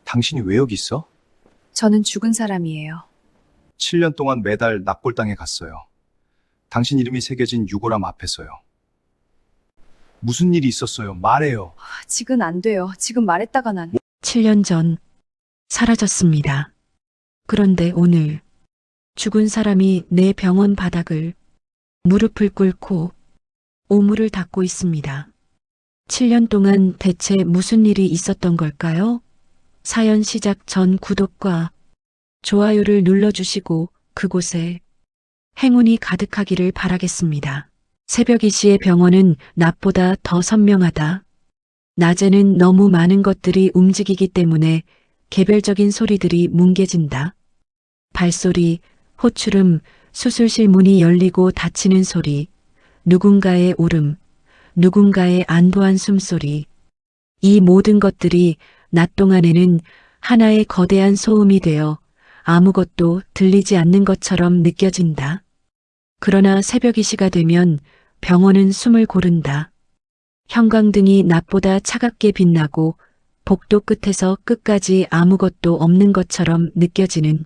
당신이 왜 여기 있어? 저는 죽은 사람이에요. 7년 동안 매달 납골당에 갔어요. 당신 이름이 새겨진 유골함 앞에서요. 무슨 일이 있었어요? 말해요. 아직은 안 돼요. 지금 말했다가 난 7년 전 사라졌습니다. 그런데 오늘 죽은 사람이 내 병원 바닥을 무릎을 꿇고 오물을 닦고 있습니다. 7년 동안 대체 무슨 일이 있었던 걸까요? 사연 시작 전 구독과 좋아요를 눌러주시고 그곳에 행운이 가득하기를 바라겠습니다. 새벽 이시의 병원은 낮보다 더 선명하다. 낮에는 너무 많은 것들이 움직이기 때문에 개별적인 소리들이 뭉개진다. 발소리, 호출음, 수술실 문이 열리고 닫히는 소리, 누군가의 울음, 누군가의 안도한 숨소리. 이 모든 것들이 낮 동안에는 하나의 거대한 소음이 되어 아무것도 들리지 않는 것처럼 느껴진다. 그러나 새벽 이시가 되면 병원은 숨을 고른다. 형광등이 낮보다 차갑게 빛나고 복도 끝에서 끝까지 아무것도 없는 것처럼 느껴지는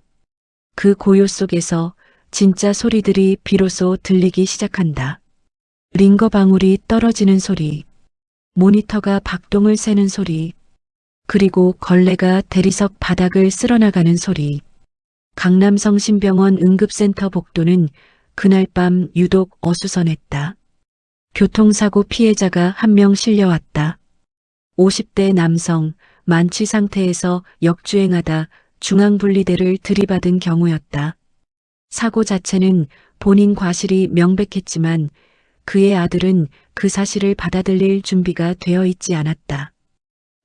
그 고요 속에서 진짜 소리들이 비로소 들리기 시작한다. 링거 방울이 떨어지는 소리, 모니터가 박동을 세는 소리, 그리고 걸레가 대리석 바닥을 쓸어나가는 소리. 강남성심병원 응급센터 복도는 그날 밤 유독 어수선했다. 교통사고 피해자가 한 명 실려왔다. 50대 남성, 만취 상태에서 역주행하다 중앙분리대를 들이받은 경우였다. 사고 자체는 본인 과실이 명백했지만 그의 아들은 그 사실을 받아들일 준비가 되어 있지 않았다.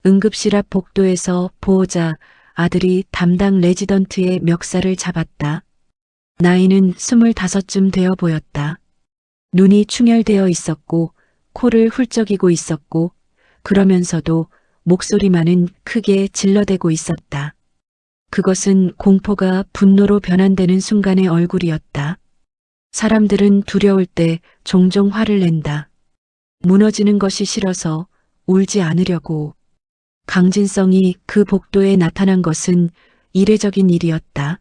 응급실 앞 복도에서 보호자 아들이 담당 레지던트의 멱살을 잡았다. 나이는 25쯤 되어 보였다. 눈이 충혈되어 있었고 코를 훌쩍이고 있었고 그러면서도 목소리만은 크게 질러대고 있었다. 그것은 공포가 분노로 변환되는 순간의 얼굴이었다. 사람들은 두려울 때 종종 화를 낸다. 무너지는 것이 싫어서 울지 않으려고. 강진성이 그 복도에 나타난 것은 이례적인 일이었다.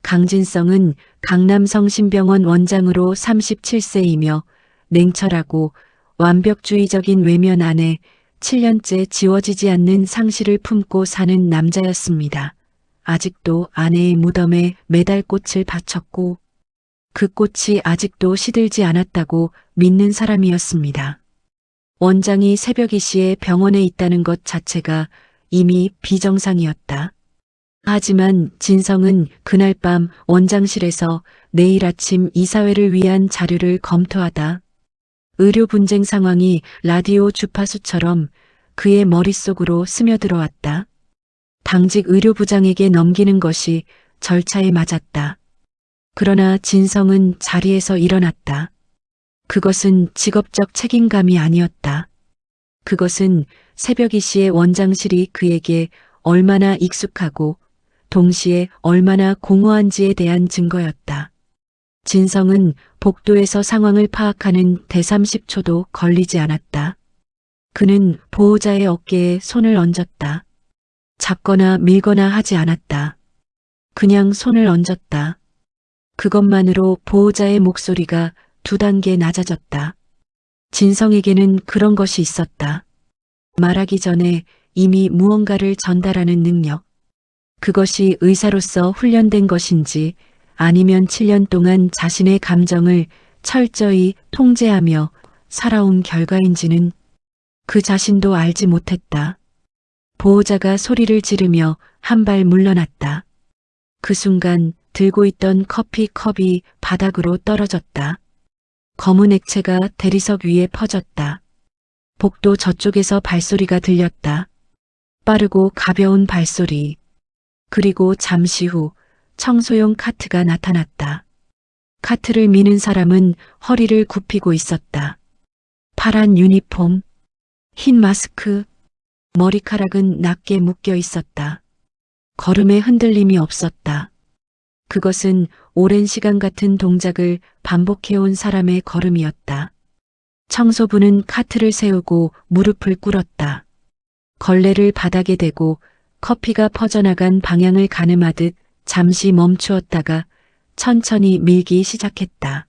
강진성은 강남성심병원 원장으로 37세이며 냉철하고 완벽주의적인 외면 안에 7년째 지워지지 않는 상실을 품고 사는 남자였습니다. 아직도 아내의 무덤에 매달 꽃을 바쳤고 그 꽃이 아직도 시들지 않았다고 믿는 사람이었습니다. 원장이 새벽 이시에 병원에 있다는 것 자체가 이미 비정상이었다. 하지만 진성은 그날 밤 원장실에서 내일 아침 이사회를 위한 자료를 검토하다 의료 분쟁 상황이 라디오 주파수처럼 그의 머릿속으로 스며들어왔다. 당직 의료부장에게 넘기는 것이 절차에 맞았다. 그러나 진성은 자리에서 일어났다. 그것은 직업적 책임감이 아니었다. 그것은 새벽 이시의 원장실이 그에게 얼마나 익숙하고 동시에 얼마나 공허한지에 대한 증거였다. 진성은 복도에서 상황을 파악하는 대30초도 걸리지 않았다. 그는 보호자의 어깨에 손을 얹었다. 잡거나 밀거나 하지 않았다. 그냥 손을 얹었다. 그것만으로 보호자의 목소리가 2단계 낮아졌다. 진성에게는 그런 것이 있었다. 말하기 전에 이미 무언가를 전달하는 능력. 그것이 의사로서 훈련된 것인지 아니면 7년 동안 자신의 감정을 철저히 통제하며 살아온 결과인지는 그 자신도 알지 못했다. 보호자가 소리를 지르며 한 발 물러났다. 그 순간 들고 있던 커피 컵이 바닥으로 떨어졌다. 검은 액체가 대리석 위에 퍼졌다. 복도 저쪽에서 발소리가 들렸다. 빠르고 가벼운 발소리. 그리고 잠시 후 청소용 카트가 나타났다. 카트를 미는 사람은 허리를 굽히고 있었다. 파란 유니폼, 흰 마스크, 머리카락은 낮게 묶여 있었다. 걸음에 흔들림이 없었다. 그것은 오랜 시간 같은 동작을 반복해온 사람의 걸음이었다. 청소부는 카트를 세우고 무릎을 꿇었다. 걸레를 바닥에 대고 커피가 퍼져나간 방향을 가늠하듯 잠시 멈추었다가 천천히 밀기 시작했다.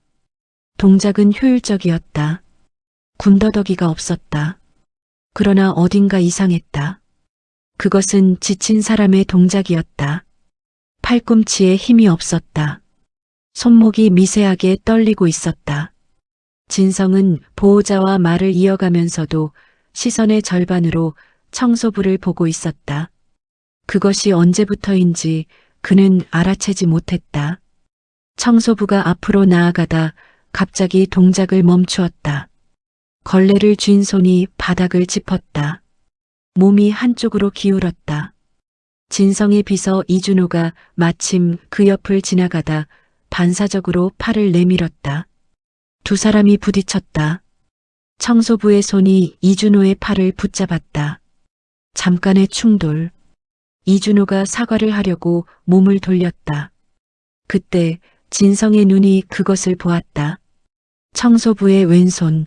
동작은 효율적이었다. 군더더기가 없었다. 그러나 어딘가 이상했다. 그것은 지친 사람의 동작이었다. 팔꿈치에 힘이 없었다. 손목이 미세하게 떨리고 있었다. 진성은 보호자와 말을 이어가면서도 시선의 절반으로 청소부를 보고 있었다. 그것이 언제부터인지 그는 알아채지 못했다. 청소부가 앞으로 나아가다 갑자기 동작을 멈추었다. 걸레를 쥔 손이 바닥을 짚었다. 몸이 한쪽으로 기울었다. 진성의 비서 이준호가 마침 그 옆을 지나가다 반사적으로 팔을 내밀었다. 두 사람이 부딪혔다. 청소부의 손이 이준호의 팔을 붙잡았다. 잠깐의 충돌. 이준호가 사과를 하려고 몸을 돌렸다. 그때 진성의 눈이 그것을 보았다. 청소부의 왼손.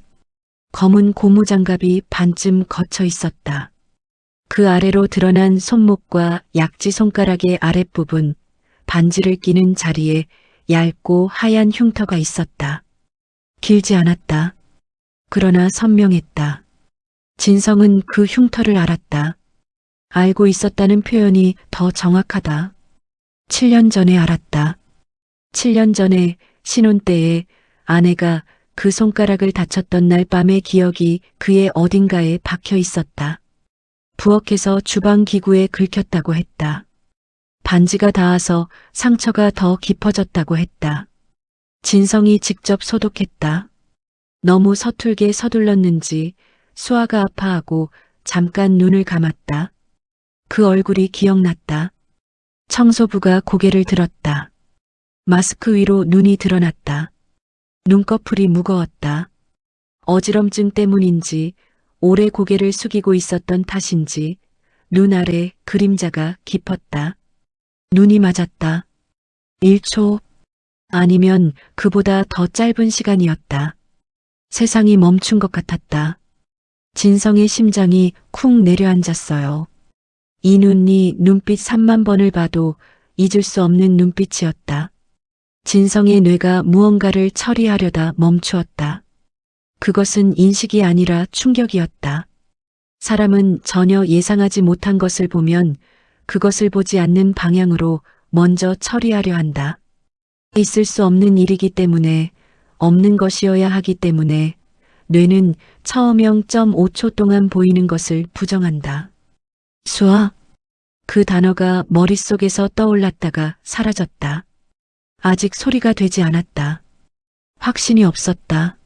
검은 고무장갑이 반쯤 걷혀 있었다. 그 아래로 드러난 손목과 약지 손가락의 아랫부분, 반지를 끼는 자리에 얇고 하얀 흉터가 있었다. 길지 않았다. 그러나 선명했다. 진성은 그 흉터를 알았다. 알고 있었다는 표현이 더 정확하다. 7년 전에 알았다. 7년 전에 신혼 때에 아내가 그 손가락을 다쳤던 날 밤의 기억이 그의 어딘가에 박혀 있었다. 부엌에서 주방 기구에 긁혔다고 했다. 반지가 닿아서 상처가 더 깊어졌다고 했다. 진성이 직접 소독했다. 너무 서툴게 서둘렀는지 수아가 아파하고 잠깐 눈을 감았다. 그 얼굴이 기억났다. 청소부가 고개를 들었다. 마스크 위로 눈이 드러났다. 눈꺼풀이 무거웠다. 어지럼증 때문인지 오래 고개를 숙이고 있었던 탓인지 눈 아래 그림자가 깊었다. 눈이 맞았다. 1초 아니면 그보다 더 짧은 시간이었다. 세상이 멈춘 것 같았다. 진성의 심장이 쿵 내려앉았어요. 이 눈이 눈빛 3만 번을 봐도 잊을 수 없는 눈빛이었다. 진성의 뇌가 무언가를 처리하려다 멈추었다. 그것은 인식이 아니라 충격이었다. 사람은 전혀 예상하지 못한 것을 보면 그것을 보지 않는 방향으로 먼저 처리하려 한다. 있을 수 없는 일이기 때문에, 없는 것이어야 하기 때문에 뇌는 처음형 0.5초 동안 보이는 것을 부정한다. 수아, 그 단어가 머릿속에서 떠올랐다가 사라졌다. 아직 소리가 되지 않았다. 확신이 없었다.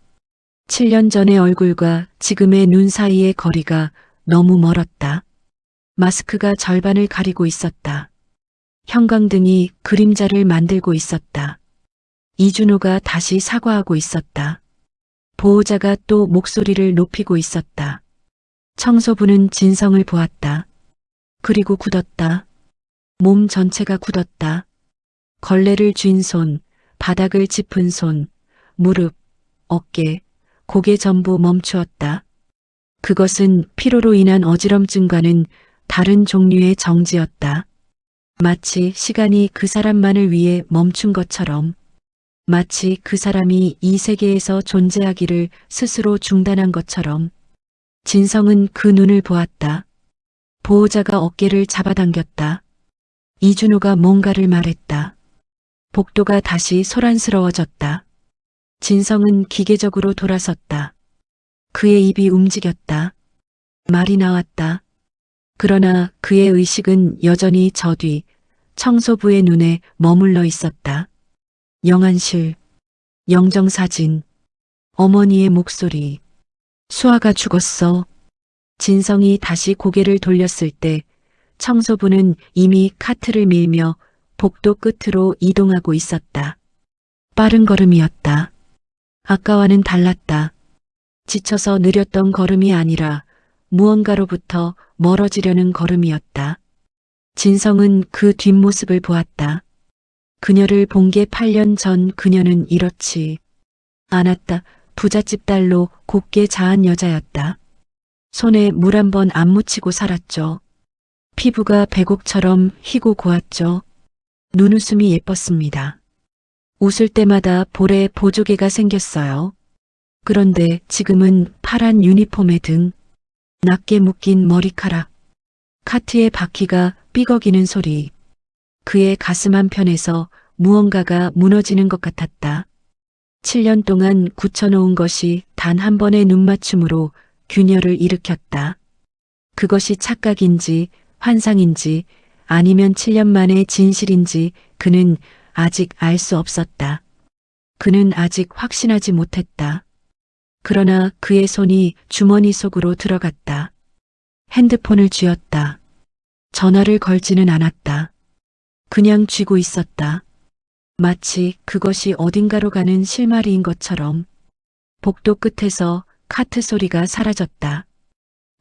7년 전의 얼굴과 지금의 눈 사이의 거리가 너무 멀었다. 마스크가 절반을 가리고 있었다. 형광등이 그림자를 만들고 있었다. 이준호가 다시 사과하고 있었다. 보호자가 또 목소리를 높이고 있었다. 청소부는 진성을 보았다. 그리고 굳었다. 몸 전체가 굳었다. 걸레를 쥔 손, 바닥을 짚은 손, 무릎, 어깨, 고개 전부 멈추었다. 그것은 피로로 인한 어지럼증과는 다른 종류의 정지였다. 마치 시간이 그 사람만을 위해 멈춘 것처럼, 마치 그 사람이 이 세계에서 존재하기를 스스로 중단한 것처럼. 진성은 그 눈을 보았다. 보호자가 어깨를 잡아당겼다. 이준호가 뭔가를 말했다. 복도가 다시 소란스러워졌다. 진성은 기계적으로 돌아섰다. 그의 입이 움직였다. 말이 나왔다. 그러나 그의 의식은 여전히 저 뒤 청소부의 눈에 머물러 있었다. 영안실, 영정사진, 어머니의 목소리. 수아가 죽었어. 진성이 다시 고개를 돌렸을 때 청소부는 이미 카트를 밀며 복도 끝으로 이동하고 있었다. 빠른 걸음이었다. 아까와는 달랐다. 지쳐서 느렸던 걸음이 아니라 무언가로부터 멀어지려는 걸음이었다. 진성은 그 뒷모습을 보았다. 그녀를 본 게 8년 전 그녀는 이렇지 않았다. 부잣집 딸로 곱게 자한 여자였다. 손에 물 한 번 안 묻히고 살았죠. 피부가 백옥처럼 희고 고왔죠. 눈웃음이 예뻤습니다. 웃을 때마다 볼에 보조개가 생겼어요. 그런데 지금은 파란 유니폼의 등, 낮게 묶인 머리카락, 카트의 바퀴가 삐걱이는 소리. 그의 가슴 한편에서 무언가가 무너지는 것 같았다. 7년 동안 굳혀놓은 것이 단 한 번의 눈맞춤으로 균열을 일으켰다. 그것이 착각인지 환상인지 아니면 7년 만의 진실인지 그는 아직 알 수 없었다. 그는 아직 확신하지 못했다. 그러나 그의 손이 주머니 속으로 들어갔다. 핸드폰을 쥐었다. 전화를 걸지는 않았다. 그냥 쥐고 있었다. 마치 그것이 어딘가로 가는 실마리인 것처럼. 복도 끝에서 카트 소리가 사라졌다.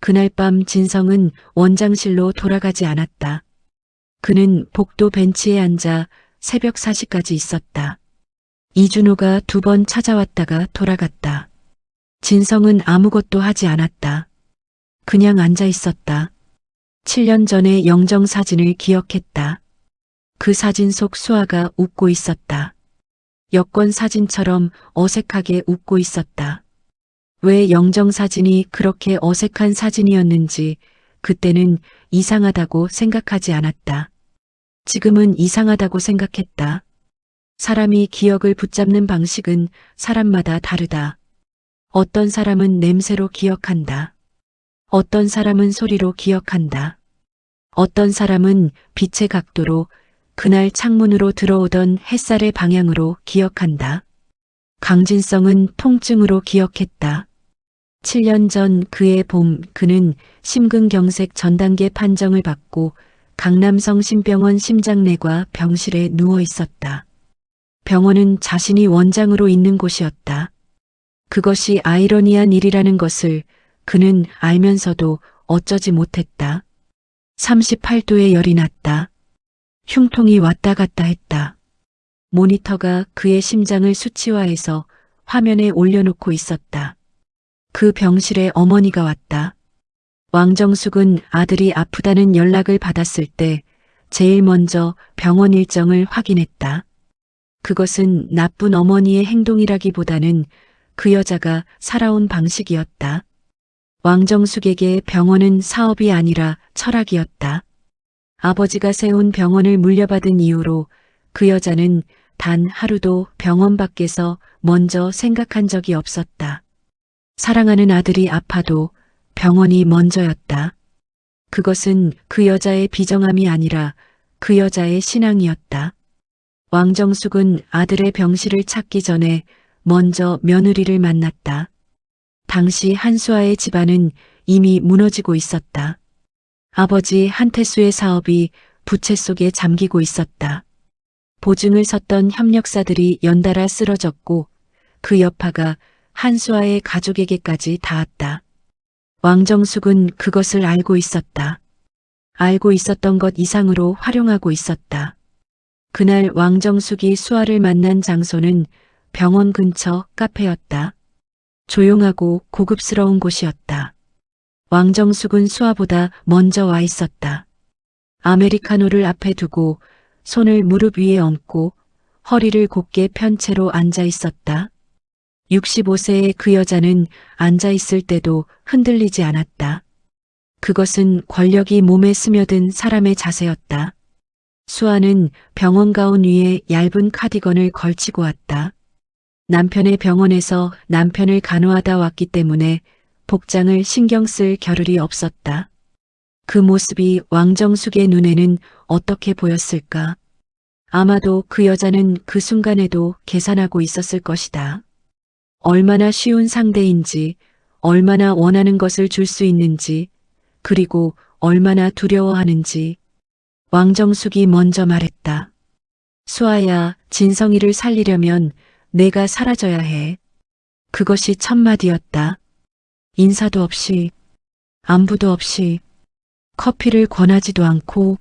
그날 밤 진성은 원장실로 돌아가지 않았다. 그는 복도 벤치에 앉아 새벽 4시까지 있었다. 이준호가 2번 찾아왔다가 돌아갔다. 진성은 아무것도 하지 않았다. 그냥 앉아 있었다. 7년 전의 영정 사진을 기억했다. 그 사진 속 수아가 웃고 있었다. 여권 사진처럼 어색하게 웃고 있었다. 왜 영정 사진이 그렇게 어색한 사진이었는지 그때는 이상하다고 생각하지 않았다. 지금은 이상하다고 생각했다. 사람이 기억을 붙잡는 방식은 사람마다 다르다. 어떤 사람은 냄새로 기억한다. 어떤 사람은 소리로 기억한다. 어떤 사람은 빛의 각도로 그날 창문으로 들어오던 햇살의 방향으로 기억한다. 강진성은 통증으로 기억했다. 7년 전 그의 봄 그는 심근경색 전단계 판정을 받고 강남성심병원 심장내과 병실에 누워 있었다. 병원은 자신이 원장으로 있는 곳이었다. 그것이 아이러니한 일이라는 것을 그는 알면서도 어쩌지 못했다. 38도의 열이 났다. 흉통이 왔다 갔다 했다. 모니터가 그의 심장을 수치화해서 화면에 올려놓고 있었다. 그 병실에 어머니가 왔다. 왕정숙은 아들이 아프다는 연락을 받았을 때 제일 먼저 병원 일정을 확인했다. 그것은 나쁜 어머니의 행동이라기보다는 그 여자가 살아온 방식이었다. 왕정숙에게 병원은 사업이 아니라 철학이었다. 아버지가 세운 병원을 물려받은 이후로 그 여자는 단 하루도 병원 밖에서 먼저 생각한 적이 없었다. 사랑하는 아들이 아파도 병원이 먼저였다. 그것은 그 여자의 비정함이 아니라 그 여자의 신앙이었다. 왕정숙은 아들의 병실을 찾기 전에 먼저 며느리를 만났다. 당시 한수아의 집안은 이미 무너지고 있었다. 아버지 한태수의 사업이 부채 속에 잠기고 있었다. 보증을 섰던 협력사들이 연달아 쓰러졌고 그 여파가 한수아의 가족에게까지 닿았다. 왕정숙은 그것을 알고 있었다. 알고 있었던 것 이상으로 활용하고 있었다. 그날 왕정숙이 수아를 만난 장소는 병원 근처 카페였다. 조용하고 고급스러운 곳이었다. 왕정숙은 수아보다 먼저 와 있었다. 아메리카노를 앞에 두고 손을 무릎 위에 얹고 허리를 곧게 편 채로 앉아 있었다. 65세의 그 여자는 앉아 있을 때도 흔들리지 않았다. 그것은 권력이 몸에 스며든 사람의 자세였다. 수아는 병원 가운 위에 얇은 카디건을 걸치고 왔다. 남편의 병원에서 남편을 간호하다 왔기 때문에 복장을 신경 쓸 겨를이 없었다. 그 모습이 왕정숙의 눈에는 어떻게 보였을까? 아마도 그 여자는 그 순간에도 계산하고 있었을 것이다. 얼마나 쉬운 상대인지, 얼마나 원하는 것을 줄 수 있는지, 그리고 얼마나 두려워하는지. 왕정숙이 먼저 말했다. 수아야, 진성이를 살리려면 내가 사라져야 해. 그것이 첫 마디였다. 인사도 없이, 안부도 없이, 커피를 권하지도 않고.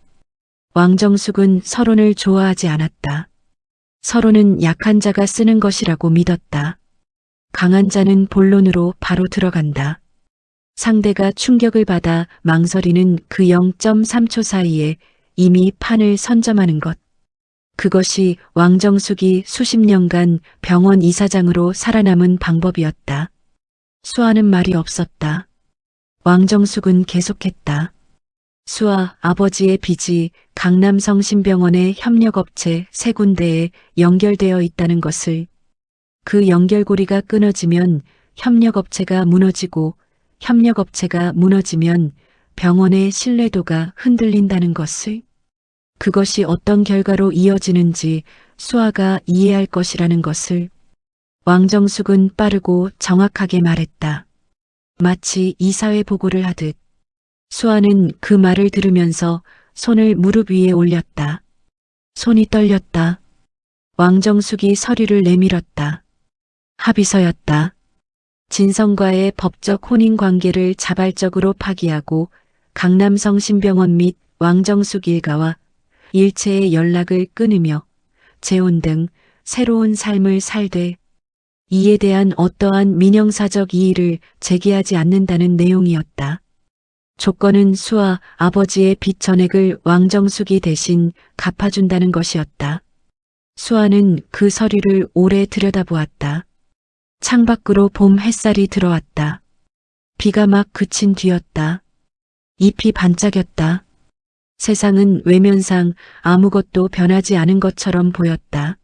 왕정숙은 서론을 좋아하지 않았다. 서론은 약한 자가 쓰는 것이라고 믿었다. 강한 자는 본론으로 바로 들어간다. 상대가 충격을 받아 망설이는 그 0.3초 사이에 이미 판을 선점하는 것. 그것이 왕정숙이 수십 년간 병원 이사장으로 살아남은 방법이었다. 수아는 말이 없었다. 왕정숙은 계속했다. 수아, 아버지의 빚이 강남성심병원의 협력업체 3군데에 연결되어 있다는 것을, 그 연결고리가 끊어지면 협력업체가 무너지고 협력업체가 무너지면 병원의 신뢰도가 흔들린다는 것을, 그것이 어떤 결과로 이어지는지 수아가 이해할 것이라는 것을. 왕정숙은 빠르고 정확하게 말했다. 마치 이사회 보고를 하듯. 수아는 그 말을 들으면서 손을 무릎 위에 올렸다. 손이 떨렸다. 왕정숙이 서류를 내밀었다. 합의서였다. 진성과의 법적 혼인관계를 자발적으로 파기하고 강남성심병원 및 왕정숙 일가와 일체의 연락을 끊으며 재혼 등 새로운 삶을 살되 이에 대한 어떠한 민형사적 이의를 제기하지 않는다는 내용이었다. 조건은 수아 아버지의 빚 전액을 왕정숙이 대신 갚아준다는 것이었다. 수아는 그 서류를 오래 들여다보았다. 창밖으로 봄 햇살이 들어왔다. 비가 막 그친 뒤였다. 잎이 반짝였다. 세상은 외면상 아무것도 변하지 않은 것처럼 보였다.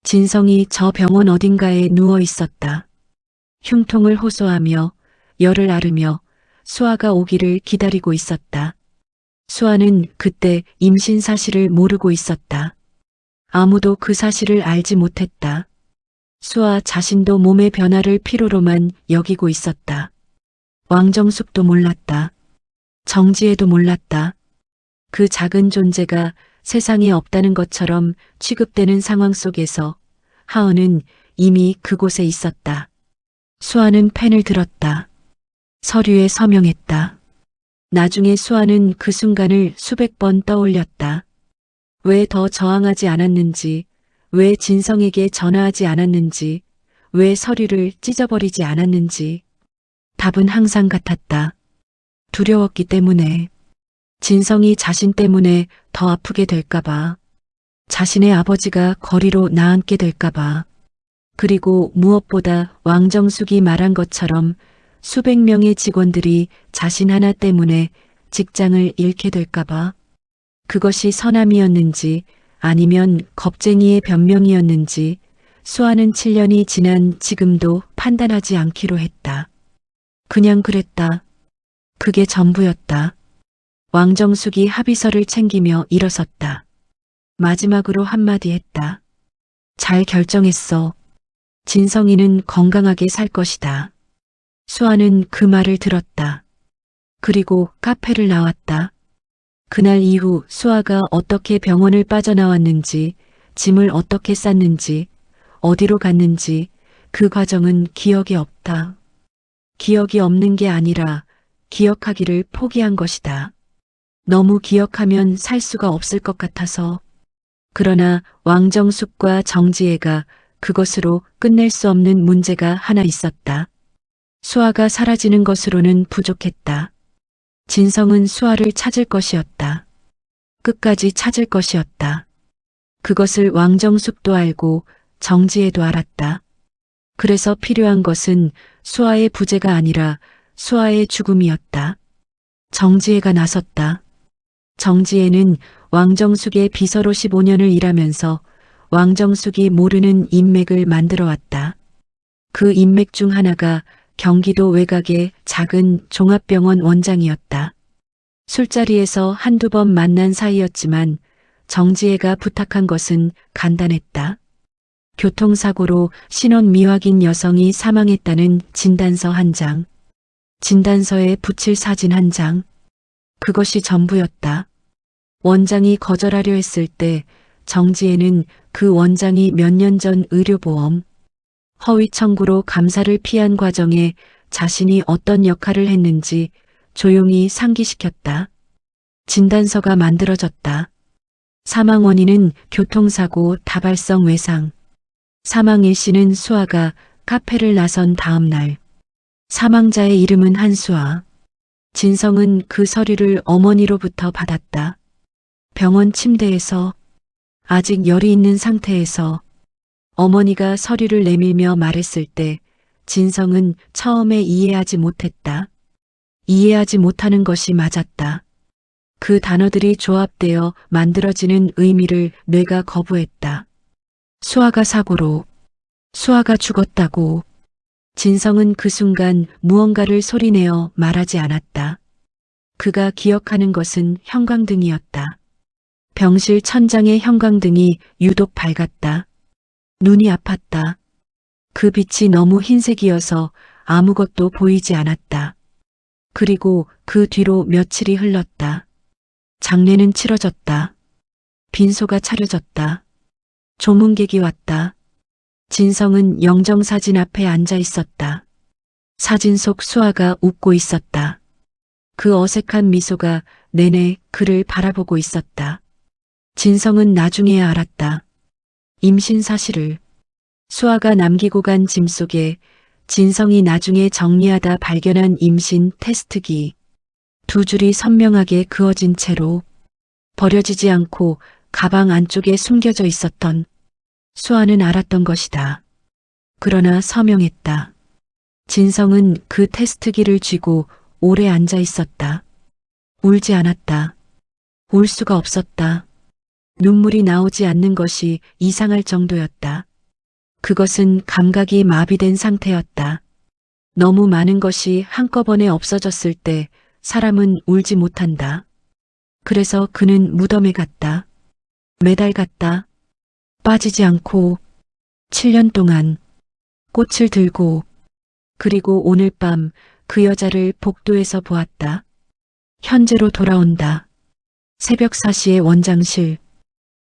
진성이 저 병원 어딘가에 누워 있었다. 흉통을 호소하며 열을 앓으며 수아가 오기를 기다리고 있었다. 수아는 그때 임신 사실을 모르고 있었다. 아무도 그 사실을 알지 못했다. 수아 자신도 몸의 변화를 피로로만 여기고 있었다. 왕정숙도 몰랐다. 정지혜도 몰랐다. 그 작은 존재가 세상에 없다는 것처럼 취급되는 상황 속에서 하은은 이미 그곳에 있었다. 수아는 펜을 들었다. 서류에 서명했다. 나중에 수아는 그 순간을 수백 번 떠올렸다. 왜 더 저항하지 않았는지, 왜 진성에게 전화하지 않았는지, 왜 서류를 찢어버리지 않았는지. 답은 항상 같았다. 두려웠기 때문에. 진성이 자신 때문에 더 아프게 될까봐. 자신의 아버지가 거리로 나앉게 될까봐. 그리고 무엇보다 왕정숙이 말한 것처럼 수백 명의 직원들이 자신 하나 때문에 직장을 잃게 될까봐. 그것이 선함이었는지 아니면 겁쟁이의 변명이었는지 수아는 7년이 지난 지금도 판단하지 않기로 했다. 그냥 그랬다. 그게 전부였다. 왕정숙이 합의서를 챙기며 일어섰다. 마지막으로 한마디 했다. 잘 결정했어. 진성이는 건강하게 살 것이다. 수아는 그 말을 들었다. 그리고 카페를 나왔다. 그날 이후 수아가 어떻게 병원을 빠져나왔는지, 짐을 어떻게 쌌는지, 어디로 갔는지 그 과정은 기억이 없다. 기억이 없는 게 아니라 기억하기를 포기한 것이다. 너무 기억하면 살 수가 없을 것 같아서. 그러나 왕정숙과 정지혜가 그것으로 끝낼 수 없는 문제가 하나 있었다. 수아가 사라지는 것으로는 부족했다. 진성은 수아를 찾을 것이었다. 끝까지 찾을 것이었다. 그것을 왕정숙도 알고 정지혜도 알았다. 그래서 필요한 것은 수아의 부재가 아니라 수아의 죽음이었다. 정지혜가 나섰다. 정지혜는 왕정숙의 비서로 15년을 일하면서 왕정숙이 모르는 인맥을 만들어 왔다. 그 인맥 중 하나가 경기도 외곽의 작은 종합병원 원장이었다. 술자리에서 한두 번 만난 사이였지만 정지혜가 부탁한 것은 간단했다. 교통사고로 신원 미확인 여성이 사망했다는 진단서 한 장. 진단서에 붙일 사진 한 장. 그것이 전부였다. 원장이 거절하려 했을 때 정지혜는 그 원장이 몇 년 전 의료보험 허위 청구로 감사를 피한 과정에 자신이 어떤 역할을 했는지 조용히 상기시켰다. 진단서가 만들어졌다. 사망 원인은 교통사고 다발성 외상. 사망 일시는 수아가 카페를 나선 다음 날. 사망자의 이름은 한수아. 진성은 그 서류를 어머니로부터 받았다. 병원 침대에서 아직 열이 있는 상태에서 어머니가 서류를 내밀며 말했을 때 진성은 처음에 이해하지 못했다. 이해하지 못하는 것이 맞았다. 그 단어들이 조합되어 만들어지는 의미를 뇌가 거부했다. 수아가 사고로, 수아가 죽었다고. 진성은 그 순간 무언가를 소리내어 말하지 않았다. 그가 기억하는 것은 형광등이었다. 병실 천장의 형광등이 유독 밝았다. 눈이 아팠다. 그 빛이 너무 흰색이어서 아무것도 보이지 않았다. 그리고 그 뒤로 며칠이 흘렀다. 장례는 치러졌다. 빈소가 차려졌다. 조문객이 왔다. 진성은 영정사진 앞에 앉아 있었다. 사진 속 수아가 웃고 있었다. 그 어색한 미소가 내내 그를 바라보고 있었다. 진성은 나중에야 알았다. 임신 사실을. 수아가 남기고 간 짐 속에 진성이 나중에 정리하다 발견한 임신 테스트기. 두 줄이 선명하게 그어진 채로 버려지지 않고 가방 안쪽에 숨겨져 있었던 수아는 알았던 것이다. 그러나 서명했다. 진성은 그 테스트기를 쥐고 오래 앉아 있었다. 울지 않았다. 울 수가 없었다. 눈물이 나오지 않는 것이 이상할 정도였다. 그것은 감각이 마비된 상태였다. 너무 많은 것이 한꺼번에 없어졌을 때 사람은 울지 못한다. 그래서 그는 무덤에 갔다. 매달 갔다. 빠지지 않고 7년 동안 꽃을 들고 그리고 오늘 밤 그 여자를 복도에서 보았다. 현재로 돌아온다. 새벽 4시의 원장실.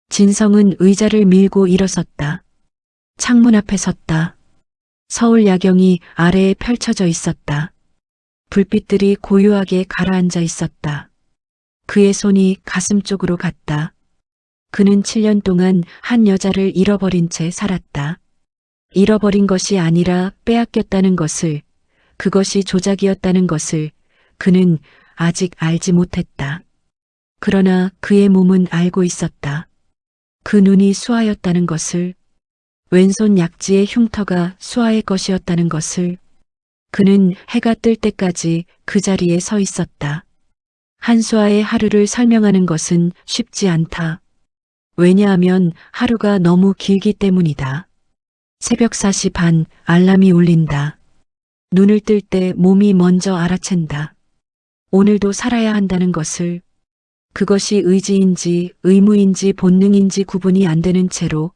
진성은 의자를 밀고 일어섰다. 창문 앞에 섰다. 서울 야경이 아래에 펼쳐져 있었다. 불빛들이 고요하게 가라앉아 있었다. 그의 손이 가슴 쪽으로 갔다. 그는 7년 동안 한 여자를 잃어버린 채 살았다. 잃어버린 것이 아니라 빼앗겼다는 것을, 그것이 조작이었다는 것을 그는 아직 알지 못했다. 그러나 그의 몸은 알고 있었다. 그 눈이 수아였다는 것을, 왼손 약지의 흉터가 수아의 것이었다는 것을. 그는 해가 뜰 때까지 그 자리에 서 있었다. 한수아의 하루를 설명하는 것은 쉽지 않다. 왜냐하면 하루가 너무 길기 때문이다. 새벽 4시 반 알람이 울린다. 눈을 뜰 때 몸이 먼저 알아챈다. 오늘도 살아야 한다는 것을. 그것이 의지인지 의무인지 본능인지 구분이 안 되는 채로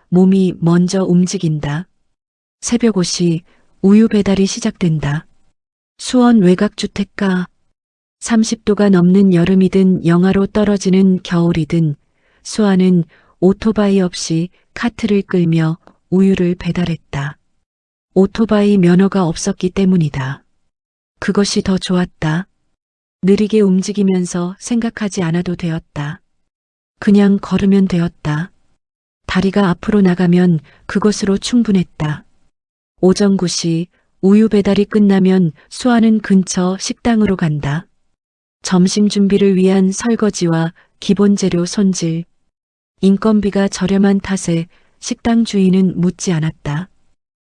몸이 먼저 움직인다. 새벽 5시 우유 배달이 시작된다. 수원 외곽주택가. 30도가 넘는 여름이든 영하로 떨어지는 겨울이든 수아는 오토바이 없이 카트를 끌며 우유를 배달했다. 오토바이 면허가 없었기 때문이다. 그것이 더 좋았다. 느리게 움직이면서 생각하지 않아도 되었다. 그냥 걸으면 되었다. 다리가 앞으로 나가면 그것으로 충분했다. 오전 9시 우유 배달이 끝나면 수아는 근처 식당으로 간다. 점심 준비를 위한 설거지와 기본 재료 손질. 인건비가 저렴한 탓에 식당 주인은 묻지 않았다.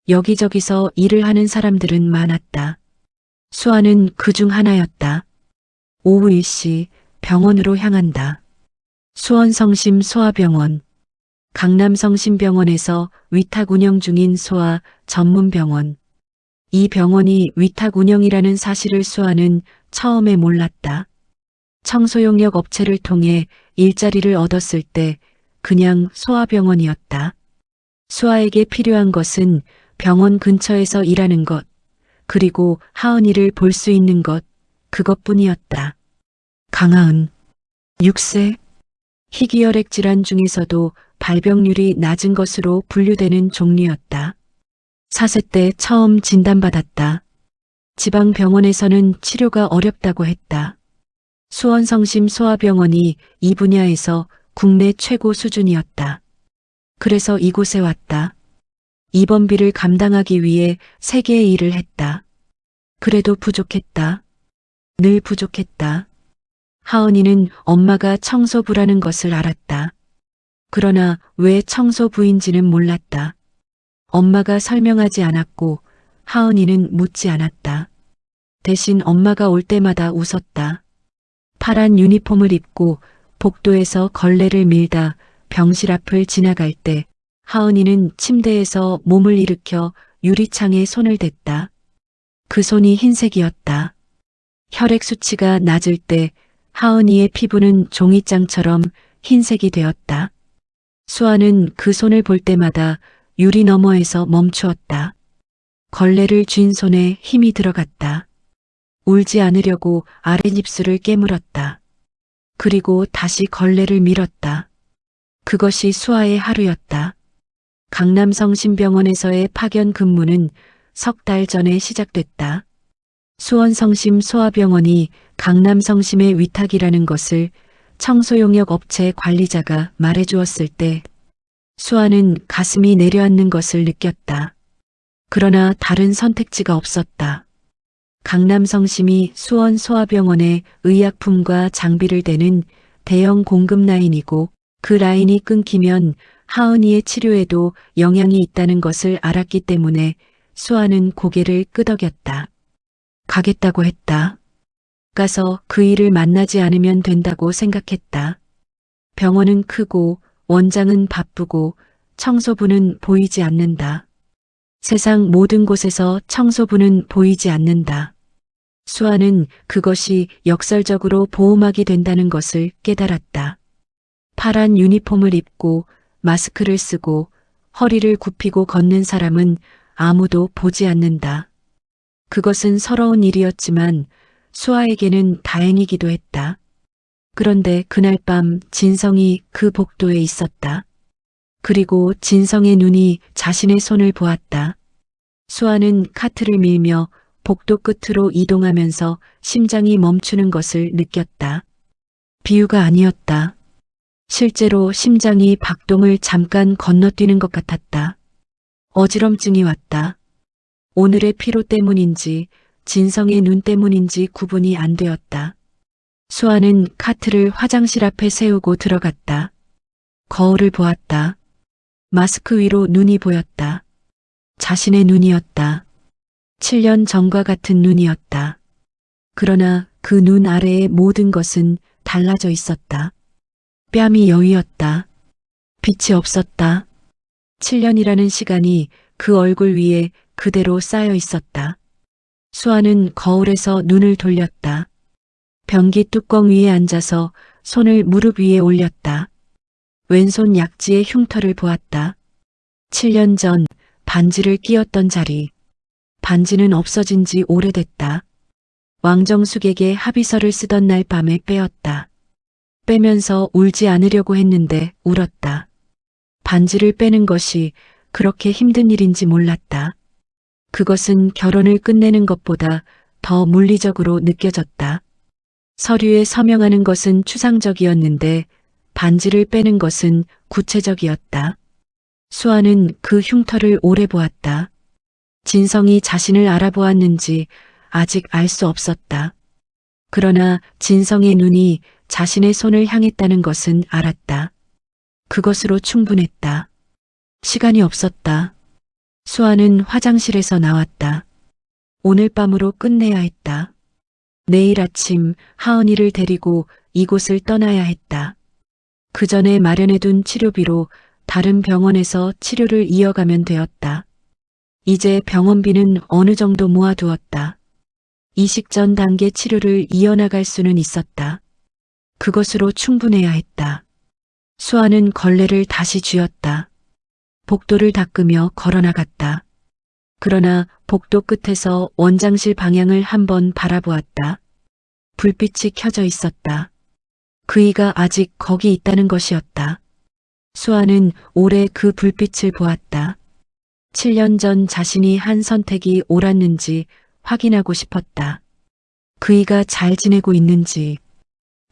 여기저기서 일을 하는 사람들은 많았다. 수아는 그 중 하나였다. 오후 1시 병원으로 향한다. 수원성심 소아병원. 강남성심병원에서 위탁 운영 중인 소아 전문병원. 이 병원이 위탁 운영이라는 사실을 수아는 처음에 몰랐다. 청소용역 업체를 통해 일자리를 얻었을 때 그냥 소아병원이었다. 수아에게 필요한 것은 병원 근처에서 일하는 것, 그리고 하은이를 볼 수 있는 것, 그것뿐이었다. 강하은, 6세, 희귀혈액 질환 중에서도 발병률이 낮은 것으로 분류되는 종류였다. 4세 때 처음 진단받았다. 지방병원에서는 치료가 어렵다고 했다. 수원성심 소아병원이 이 분야에서 국내 최고 수준이었다. 그래서 이곳에 왔다. 입원비를 감당하기 위해 3개의 일을 했다. 그래도 부족했다. 늘 부족했다. 하은이는 엄마가 청소부라는 것을 알았다. 그러나 왜 청소부인지는 몰랐다. 엄마가 설명하지 않았고 하은이는 묻지 않았다. 대신 엄마가 올 때마다 웃었다. 파란 유니폼을 입고 복도에서 걸레를 밀다 병실 앞을 지나갈 때 하은이는 침대에서 몸을 일으켜 유리창에 손을 댔다. 그 손이 흰색이었다. 혈액 수치가 낮을 때 하은이의 피부는 종이장처럼 흰색이 되었다. 수아는 그 손을 볼 때마다 유리 너머에서 멈추었다. 걸레를 쥔 손에 힘이 들어갔다. 울지 않으려고 아랫입술을 깨물었다. 그리고 다시 걸레를 밀었다. 그것이 수아의 하루였다. 강남성심병원에서의 파견 근무는 석 달 전에 시작됐다. 수원성심 소아병원이 강남성심의 위탁이라는 것을 청소용역 업체 관리자가 말해주었을 때 수아는 가슴이 내려앉는 것을 느꼈다. 그러나 다른 선택지가 없었다. 강남성심이 수원 소아병원에 의약품과 장비를 대는 대형 공급 라인이고 그 라인이 끊기면 하은이의 치료에도 영향이 있다는 것을 알았기 때문에 수아는 고개를 끄덕였다. 가겠다고 했다. 가서 그 일을 만나지 않으면 된다고 생각했다. 병원은 크고 원장은 바쁘고 청소부는 보이지 않는다. 세상 모든 곳에서 청소부는 보이지 않는다. 수아는 그것이 역설적으로 보호막이 된다는 것을 깨달았다. 파란 유니폼을 입고 마스크를 쓰고 허리를 굽히고 걷는 사람은 아무도 보지 않는다. 그것은 서러운 일이었지만 수아에게는 다행이기도 했다. 그런데 그날 밤 진성이 그 복도에 있었다. 그리고 진성의 눈이 자신의 손을 보았다. 수아는 카트를 밀며 복도 끝으로 이동하면서 심장이 멈추는 것을 느꼈다. 비유가 아니었다. 실제로 심장이 박동을 잠깐 건너뛰는 것 같았다. 어지럼증이 왔다. 오늘의 피로 때문인지 진성의 눈 때문인지 구분이 안 되었다. 수아는 카트를 화장실 앞에 세우고 들어갔다. 거울을 보았다. 마스크 위로 눈이 보였다. 자신의 눈이었다. 7년 전과 같은 눈이었다. 그러나 그 눈 아래의 모든 것은 달라져 있었다. 뺨이 여위었다. 빛이 없었다. 7년이라는 시간이 그 얼굴 위에 그대로 쌓여 있었다. 수아는 거울에서 눈을 돌렸다. 변기 뚜껑 위에 앉아서 손을 무릎 위에 올렸다. 왼손 약지의 흉터를 보았다. 7년 전 반지를 끼웠던 자리. 반지는 없어진 지 오래됐다. 왕정숙에게 합의서를 쓰던 날 밤에 빼었다. 빼면서 울지 않으려고 했는데 울었다. 반지를 빼는 것이 그렇게 힘든 일인지 몰랐다. 그것은 결혼을 끝내는 것보다 더 물리적으로 느껴졌다. 서류에 서명하는 것은 추상적이었는데 반지를 빼는 것은 구체적이었다. 수아는 그 흉터를 오래 보았다. 진성이 자신을 알아보았는지 아직 알 수 없었다. 그러나 진성의 눈이 자신의 손을 향했다는 것은 알았다. 그것으로 충분했다. 시간이 없었다. 수아는 화장실에서 나왔다. 오늘 밤으로 끝내야 했다. 내일 아침 하은이를 데리고 이곳을 떠나야 했다. 그 전에 마련해둔 치료비로 다른 병원에서 치료를 이어가면 되었다. 이제 병원비는 어느 정도 모아두었다. 이식 전 단계 치료를 이어나갈 수는 있었다. 그것으로 충분해야 했다. 수아는 걸레를 다시 쥐었다. 복도를 닦으며 걸어나갔다. 그러나 복도 끝에서 원장실 방향을 한번 바라보았다. 불빛이 켜져 있었다. 그이가 아직 거기 있다는 것이었다. 수아는 오래 그 불빛을 보았다. 7년 전 자신이 한 선택이 옳았는지 확인하고 싶었다. 그이가 잘 지내고 있는지,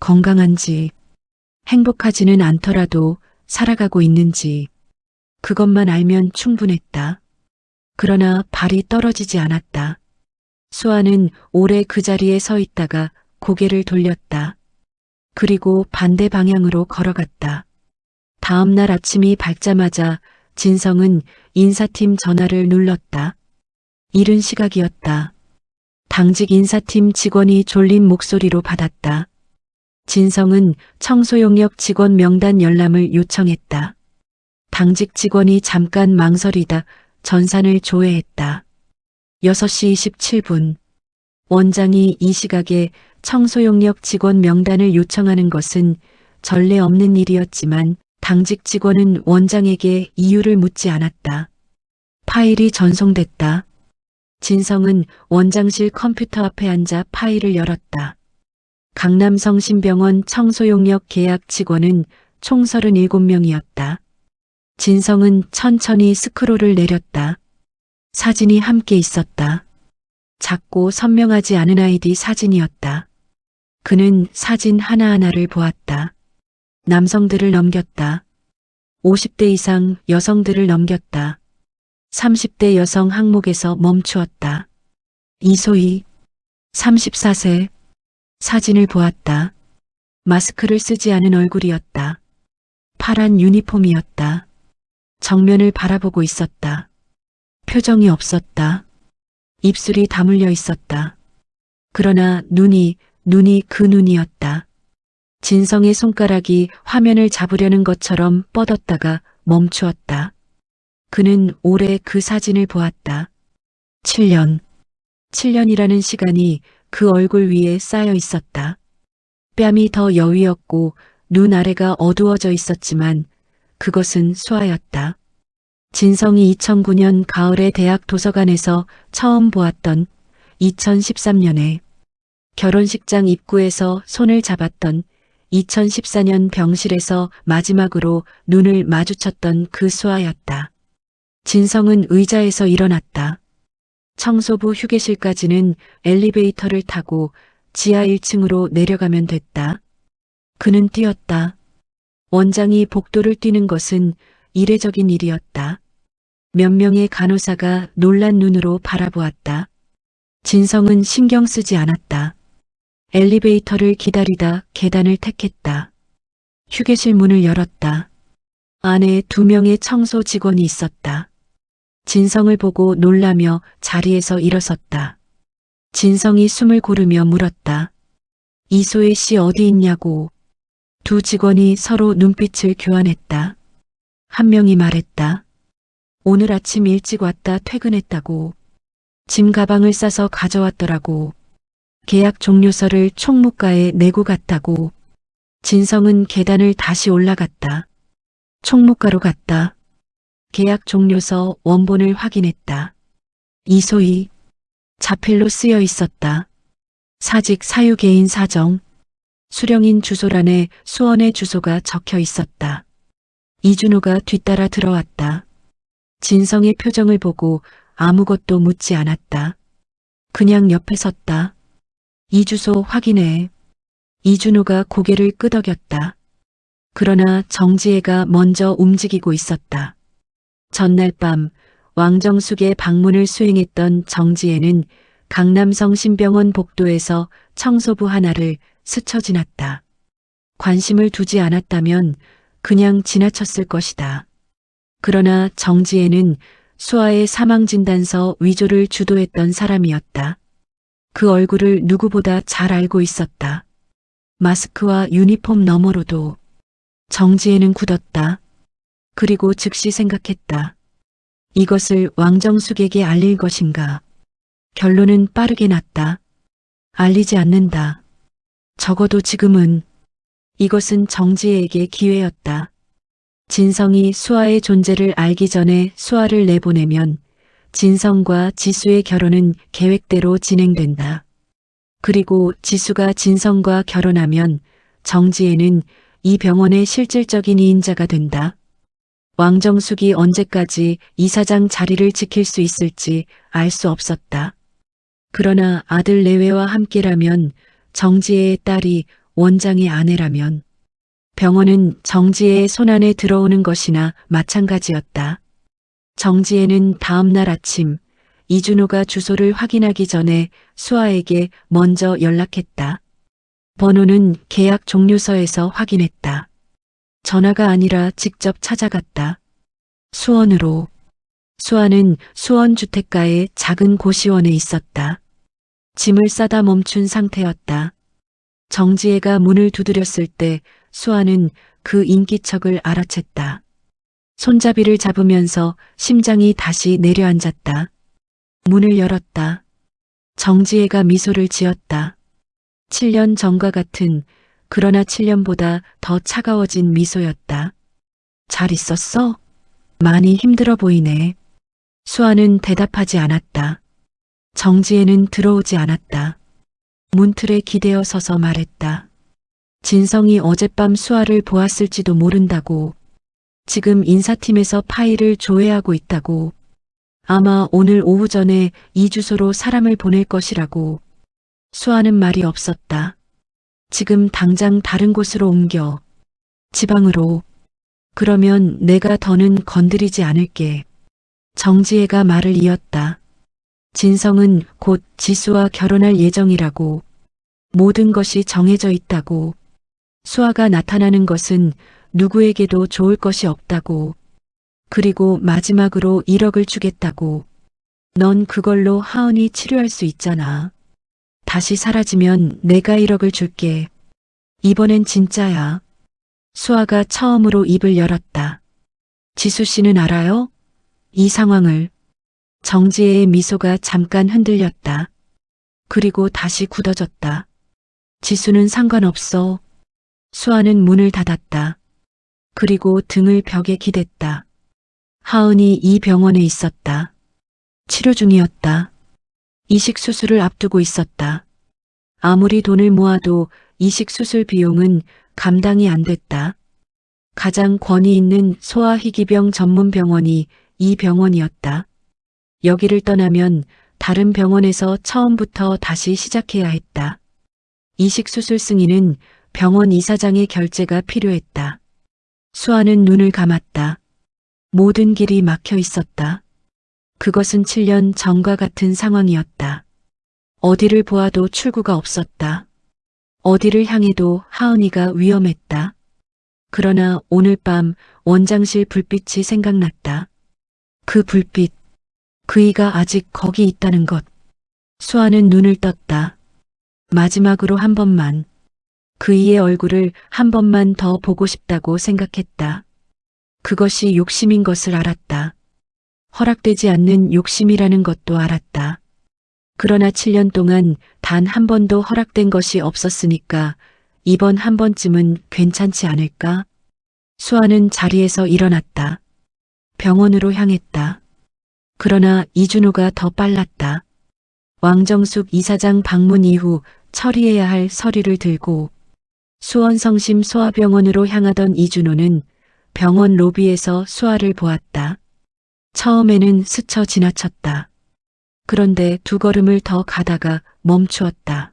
건강한지, 행복하지는 않더라도 살아가고 있는지, 그것만 알면 충분했다. 그러나 발이 떨어지지 않았다. 수아는 오래 그 자리에 서 있다가 고개를 돌렸다. 그리고 반대 방향으로 걸어갔다. 다음 날 아침이 밝자마자 진성은 인사팀 전화를 눌렀다. 이른 시각이었다. 당직 인사팀 직원이 졸린 목소리로 받았다. 진성은 청소용역 직원 명단 열람을 요청했다. 당직 직원이 잠깐 망설이다 전산을 조회했다. 6시 27분. 원장이 이 시각에 청소용역 직원 명단을 요청하는 것은 전례 없는 일이었지만 당직 직원은 원장에게 이유를 묻지 않았다. 파일이 전송됐다. 진성은 원장실 컴퓨터 앞에 앉아 파일을 열었다. 강남성심병원 청소용역 계약 직원은 총 37명이었다. 진성은 천천히 스크롤을 내렸다. 사진이 함께 있었다. 작고 선명하지 않은 아이디 사진이었다. 그는 사진 하나하나를 보았다. 남성들을 넘겼다. 50대 이상 여성들을 넘겼다. 30대 여성 항목에서 멈추었다. 이소희, 34세. 사진을 보았다. 마스크를 쓰지 않은 얼굴이었다. 파란 유니폼이었다. 정면을 바라보고 있었다. 표정이 없었다. 입술이 다물려 있었다. 그러나 눈이 그 눈이었다. 진성의 손가락이 화면을 잡으려는 것처럼 뻗었다가 멈추었다. 그는 오래 그 사진을 보았다. 7년. 7년이라는 시간이 그 얼굴 위에 쌓여 있었다. 뺨이 더 여위었고 눈 아래가 어두워져 있었지만 그것은 수아였다. 진성이 2009년 가을에 대학 도서관에서 처음 보았던 2013년에 결혼식장 입구에서 손을 잡았던 2014년 병실에서 마지막으로 눈을 마주쳤던 그 수아였다. 진성은 의자에서 일어났다. 청소부 휴게실까지는 엘리베이터를 타고 지하 1층으로 내려가면 됐다. 그는 뛰었다. 원장이 복도를 뛰는 것은 이례적인 일이었다. 몇 명의 간호사가 놀란 눈으로 바라보았다. 진성은 신경 쓰지 않았다. 엘리베이터를 기다리다 계단을 택했다. 휴게실 문을 열었다. 안에 2명의 청소 직원이 있었다. 진성을 보고 놀라며 자리에서 일어섰다. 진성이 숨을 고르며 물었다. 이소혜 씨 어디 있냐고. 두 직원이 서로 눈빛을 교환했다. 한 명이 말했다. 오늘 아침 일찍 왔다 퇴근했다고. 짐 가방을 싸서 가져왔더라고. 계약 종료서를 총무과에 내고 갔다고. 진성은 계단을 다시 올라갔다. 총무과로 갔다. 계약 종료서 원본을 확인했다. 이소희. 자필로 쓰여 있었다. 사직 사유개인 사정. 수령인 주소란에 수원의 주소가 적혀 있었다. 이준호가 뒤따라 들어왔다. 진성의 표정을 보고 아무것도 묻지 않았다. 그냥 옆에 섰다. 이 주소 확인해. 이준호가 고개를 끄덕였다. 그러나 정지혜가 먼저 움직이고 있었다. 전날 밤 왕정숙의 방문을 수행했던 정지혜는 강남성심병원 복도에서 청소부 하나를 스쳐 지났다. 관심을 두지 않았다면 그냥 지나쳤을 것이다. 그러나 정지혜는 수아의 사망진단서 위조를 주도했던 사람이었다. 그 얼굴을 누구보다 잘 알고 있었다. 마스크와 유니폼 너머로도. 정지혜는 굳었다. 그리고 즉시 생각했다. 이것을 왕정숙에게 알릴 것인가. 결론은 빠르게 났다. 알리지 않는다. 적어도 지금은. 이것은 정지혜에게 기회였다. 진성이 수아의 존재를 알기 전에 수아를 내보내면 진성과 지수의 결혼은 계획대로 진행된다. 그리고 지수가 진성과 결혼하면 정지혜는 이 병원의 실질적인 이인자가 된다. 왕정숙이 언제까지 이사장 자리를 지킬 수 있을지 알 수 없었다. 그러나 아들 내외와 함께라면, 정지혜의 딸이 원장의 아내라면 병원은 정지혜의 손안에 들어오는 것이나 마찬가지였다. 정지혜는 다음 날 아침 이준호가 주소를 확인하기 전에 수아에게 먼저 연락했다. 번호는 계약 종료서에서 확인했다. 전화가 아니라 직접 찾아갔다. 수원으로. 수아는 수원 주택가의 작은 고시원에 있었다. 짐을 싸다 멈춘 상태였다. 정지혜가 문을 두드렸을 때 수아는 그 인기척을 알아챘다. 손잡이를 잡으면서 심장이 다시 내려앉았다. 문을 열었다. 정지혜가 미소를 지었다. 7년 전과 같은, 그러나 7년보다 더 차가워진 미소였다. 잘 있었어? 많이 힘들어 보이네. 수아는 대답하지 않았다. 정지혜는 들어오지 않았다. 문틀에 기대어 서서 말했다. 진성이 어젯밤 수아를 보았을지도 모른다고. 지금 인사팀에서 파일을 조회하고 있다고. 아마 오늘 오후 전에 이 주소로 사람을 보낼 것이라고. 수아는 말이 없었다. 지금 당장 다른 곳으로 옮겨. 지방으로. 그러면 내가 더는 건드리지 않을게. 정지혜가 말을 이었다. 진성은 곧 지수와 결혼할 예정이라고. 모든 것이 정해져 있다고. 수아가 나타나는 것은 누구에게도 좋을 것이 없다고. 그리고 마지막으로 1억을 주겠다고. 넌 그걸로 하은이 치료할 수 있잖아. 다시 사라지면 내가 1억을 줄게. 이번엔 진짜야. 수아가 처음으로 입을 열었다. 지수 씨는 알아요? 이 상황을. 정지혜의 미소가 잠깐 흔들렸다. 그리고 다시 굳어졌다. 지수는 상관없어. 수아는 문을 닫았다. 그리고 등을 벽에 기댔다. 하은이 이 병원에 있었다. 치료 중이었다. 이식 수술을 앞두고 있었다. 아무리 돈을 모아도 이식 수술 비용은 감당이 안 됐다. 가장 권위 있는 소아희귀병 전문 병원이 이 병원이었다. 여기를 떠나면 다른 병원에서 처음부터 다시 시작해야 했다. 이식 수술 승인은 병원 이사장의 결재가 필요했다. 수아는 눈을 감았다. 모든 길이 막혀 있었다. 그것은 7년 전과 같은 상황이었다. 어디를 보아도 출구가 없었다. 어디를 향해도 하은이가 위험했다. 그러나 오늘 밤 원장실 불빛이 생각났다. 그 불빛, 그이가 아직 거기 있다는 것. 수아는 눈을 떴다. 마지막으로 한 번만. 그이의 얼굴을 한 번만 더 보고 싶다고 생각했다. 그것이 욕심인 것을 알았다. 허락되지 않는 욕심이라는 것도 알았다. 그러나 7년 동안 단 한 번도 허락된 것이 없었으니까 이번 한 번쯤은 괜찮지 않을까? 수아는 자리에서 일어났다. 병원으로 향했다. 그러나 이준호가 더 빨랐다. 왕정숙 이사장 방문 이후 처리해야 할 서류를 들고 수원성심 소아병원으로 향하던 이준호는 병원 로비에서 수아를 보았다. 처음에는 스쳐 지나쳤다. 그런데 두 걸음을 더 가다가 멈추었다.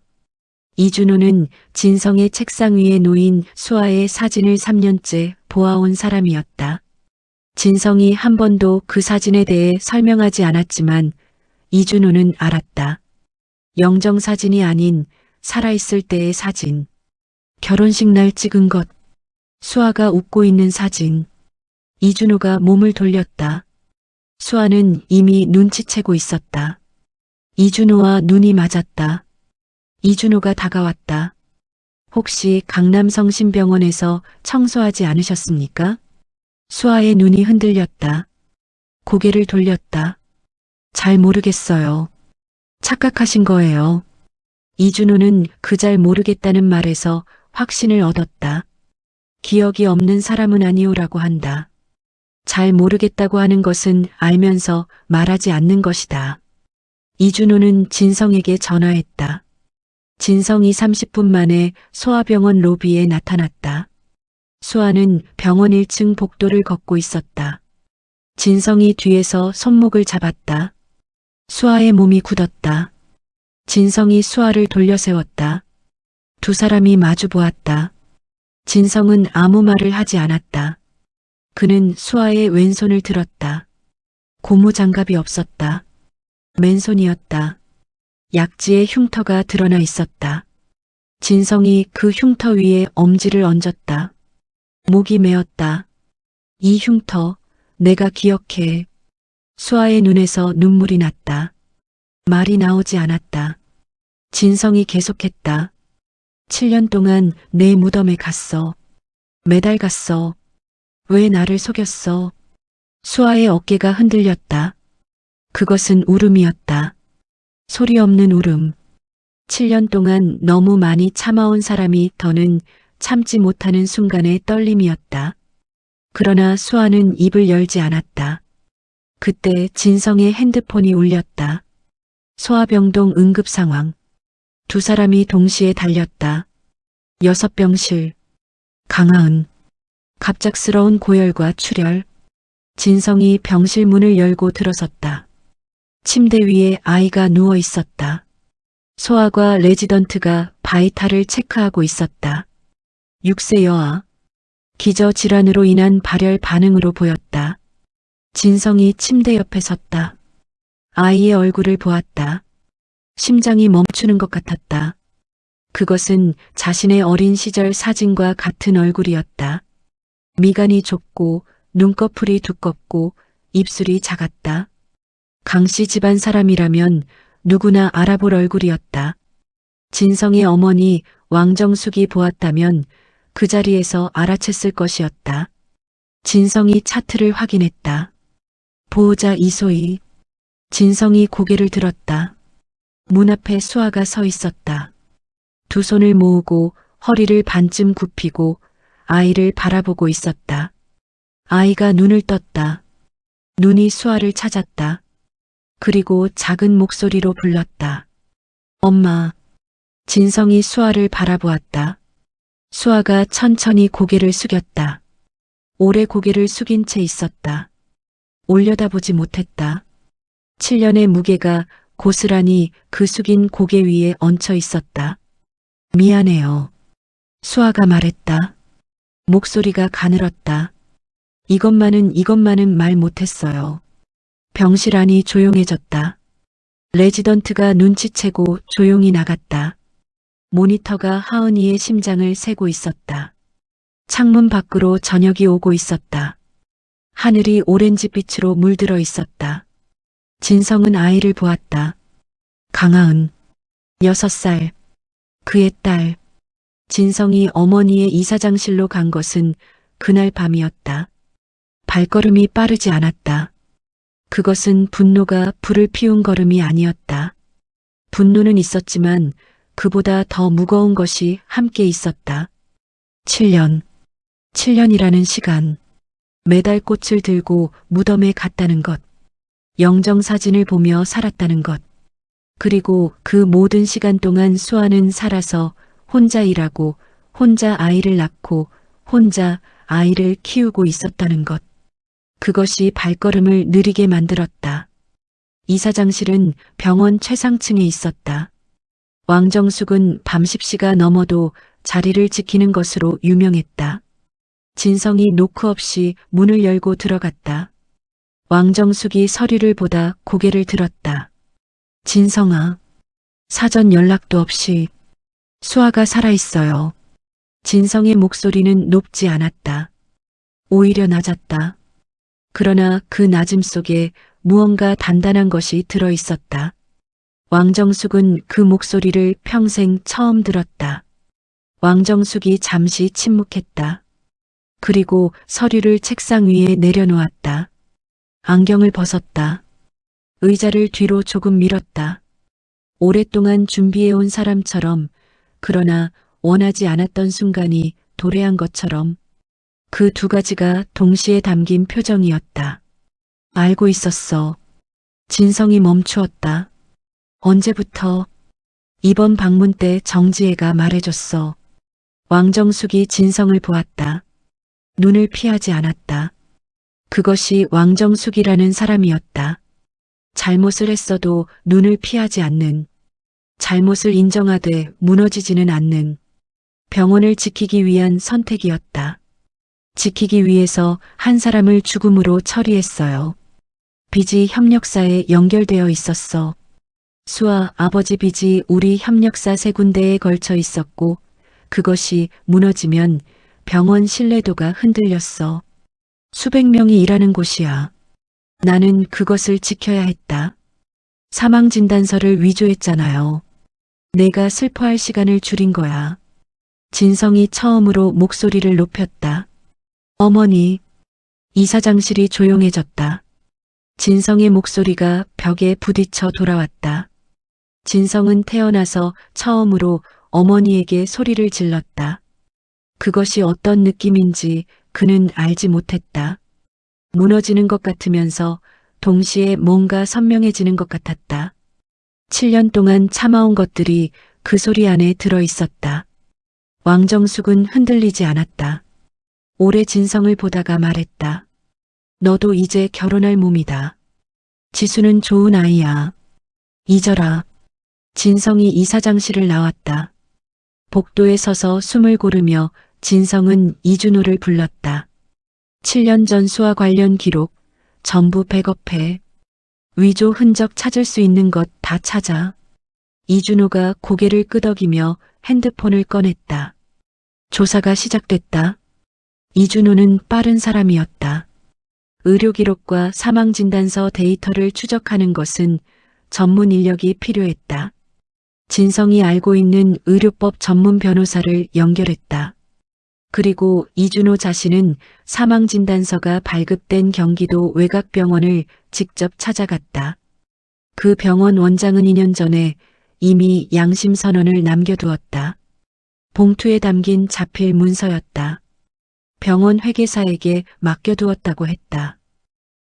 이준호는 진성의 책상 위에 놓인 수아의 사진을 3년째 보아온 사람이었다. 진성이 한 번도 그 사진에 대해 설명하지 않았지만 이준호는 알았다. 영정사진이 아닌 살아있을 때의 사진. 결혼식 날 찍은 것. 수아가 웃고 있는 사진. 이준호가 몸을 돌렸다. 수아는 이미 눈치채고 있었다. 이준호와 눈이 맞았다. 이준호가 다가왔다. 혹시 강남성심병원에서 청소하지 않으셨습니까? 수아의 눈이 흔들렸다. 고개를 돌렸다. 잘 모르겠어요. 착각하신 거예요. 이준호는 그 잘 모르겠다는 말에서 확신을 얻었다. 기억이 없는 사람은 아니오라고 한다. 잘 모르겠다고 하는 것은 알면서 말하지 않는 것이다. 이준호는 진성에게 전화했다. 진성이 30분 만에 소아병원 로비에 나타났다. 수아는 병원 1층 복도를 걷고 있었다. 진성이 뒤에서 손목을 잡았다. 수아의 몸이 굳었다. 진성이 수아를 돌려 세웠다. 두 사람이 마주 보았다. 진성은 아무 말을 하지 않았다. 그는 수아의 왼손을 들었다. 고무장갑이 없었다. 맨손이었다. 약지에 흉터가 드러나 있었다. 진성이 그 흉터 위에 엄지를 얹었다. 목이 메었다. 이 흉터, 내가 기억해. 수아의 눈에서 눈물이 났다. 말이 나오지 않았다. 진성이 계속했다. 7년 동안 내 무덤에 갔어. 매달 갔어. 왜 나를 속였어? 수아의 어깨가 흔들렸다. 그것은 울음이었다. 소리 없는 울음. 7년 동안 너무 많이 참아온 사람이 더는 참지 못하는 순간의 떨림이었다. 그러나 수아는 입을 열지 않았다. 그때 진성의 핸드폰이 울렸다. 소아병동 응급 상황. 두 사람이 동시에 달렸다. 6병실. 강하은. 갑작스러운 고열과 출혈. 진성이 병실 문을 열고 들어섰다. 침대 위에 아이가 누워 있었다. 소아과 레지던트가 바이탈을 체크하고 있었다. 6세 여아. 기저질환으로 인한 발열 반응으로 보였다. 진성이 침대 옆에 섰다. 아이의 얼굴을 보았다. 심장이 멈추는 것 같았다. 그것은 자신의 어린 시절 사진과 같은 얼굴이었다. 미간이 좁고 눈꺼풀이 두껍고 입술이 작았다. 강씨 집안 사람이라면 누구나 알아볼 얼굴이었다. 진성의 어머니 왕정숙이 보았다면 그 자리에서 알아챘을 것이었다. 진성이 차트를 확인했다. 보호자 이소희. 진성이 고개를 들었다. 문 앞에 수아가 서 있었다. 두 손을 모으고 허리를 반쯤 굽히고 아이를 바라보고 있었다. 아이가 눈을 떴다. 눈이 수아를 찾았다. 그리고 작은 목소리로 불렀다. 엄마. 진성이 수아를 바라보았다. 수아가 천천히 고개를 숙였다. 오래 고개를 숙인 채 있었다. 올려다보지 못했다. 7년의 무게가 고스란히 그 숙인 고개 위에 얹혀 있었다. 미안해요. 수아가 말했다. 목소리가 가늘었다. 이것만은 말 못했어요. 병실 안이 조용해졌다. 레지던트가 눈치채고 조용히 나갔다. 모니터가 하은이의 심장을 세고 있었다. 창문 밖으로 저녁이 오고 있었다. 하늘이 오렌지빛으로 물들어 있었다. 진성은 아이를 보았다. 강하은, 6살, 그의 딸. 진성이 어머니의 이사장실로 간 것은 그날 밤이었다. 발걸음이 빠르지 않았다. 그것은 분노가 불을 피운 걸음이 아니었다. 분노는 있었지만 그보다 더 무거운 것이 함께 있었다. 7년. 7년이라는 시간. 매달 꽃을 들고 무덤에 갔다는 것. 영정사진을 보며 살았다는 것. 그리고 그 모든 시간 동안 수아는 살아서 혼자 일하고 혼자 아이를 낳고 혼자 아이를 키우고 있었다는 것. 그것이 발걸음을 느리게 만들었다. 이사장실은 병원 최상층에 있었다. 왕정숙은 밤 10시가 넘어도 자리를 지키는 것으로 유명했다. 진성이 노크 없이 문을 열고 들어갔다. 왕정숙이 서류를 보다 고개를 들었다. 진성아, 사전 연락도 없이 수아가 살아있어요. 진성의 목소리는 높지 않았다. 오히려 낮았다. 그러나 그 낮음 속에 무언가 단단한 것이 들어있었다. 왕정숙은 그 목소리를 평생 처음 들었다. 왕정숙이 잠시 침묵했다. 그리고 서류를 책상 위에 내려놓았다. 안경을 벗었다. 의자를 뒤로 조금 밀었다. 오랫동안 준비해온 사람처럼, 그러나 원하지 않았던 순간이 도래한 것처럼 그 두 가지가 동시에 담긴 표정이었다. 알고 있었어. 진성이 멈추었다. 언제부터? 이번 방문 때 정지혜가 말해줬어. 왕정숙이 진성을 보았다. 눈을 피하지 않았다. 그것이 왕정숙이라는 사람이었다. 잘못을 했어도 눈을 피하지 않는, 잘못을 인정하되 무너지지는 않는, 병원을 지키기 위한 선택이었다. 지키기 위해서 한 사람을 죽음으로 처리했어요. 빚이 협력사에 연결되어 있었어. 수아 아버지 빚이 우리 협력사 3군데에 걸쳐 있었고 그것이 무너지면 병원 신뢰도가 흔들렸어. 수백 명이 일하는 곳이야. 나는 그것을 지켜야 했다. 사망진단서를 위조했잖아요. 내가 슬퍼할 시간을 줄인 거야. 진성이 처음으로 목소리를 높였다. 어머니. 이사장실이 조용해졌다. 진성의 목소리가 벽에 부딪혀 돌아왔다. 진성은 태어나서 처음으로 어머니에게 소리를 질렀다. 그것이 어떤 느낌인지 그는 알지 못했다. 무너지는 것 같으면서 동시에 뭔가 선명해지는 것 같았다. 7년 동안 참아온 것들이 그 소리 안에 들어 있었다. 왕정숙은 흔들리지 않았다. 오래 진성을 보다가 말했다. 너도 이제 결혼할 몸이다. 지수는 좋은 아이야. 잊어라. 진성이 이사장실을 나왔다. 복도에 서서 숨을 고르며 진성은 이준호를 불렀다. 7년 전 수아 관련 기록 전부 백업해. 위조 흔적 찾을 수 있는 것 다 찾아. 이준호가 고개를 끄덕이며 핸드폰을 꺼냈다. 조사가 시작됐다. 이준호는 빠른 사람이었다. 의료기록과 사망진단서 데이터를 추적하는 것은 전문 인력이 필요했다. 진성이 알고 있는 의료법 전문 변호사를 연결했다. 그리고 이준호 자신은 사망진단서가 발급된 경기도 외곽병원을 직접 찾아갔다. 그 병원 원장은 2년 전에 이미 양심선언을 남겨두었다. 봉투에 담긴 자필 문서였다. 병원 회계사에게 맡겨두었다고 했다.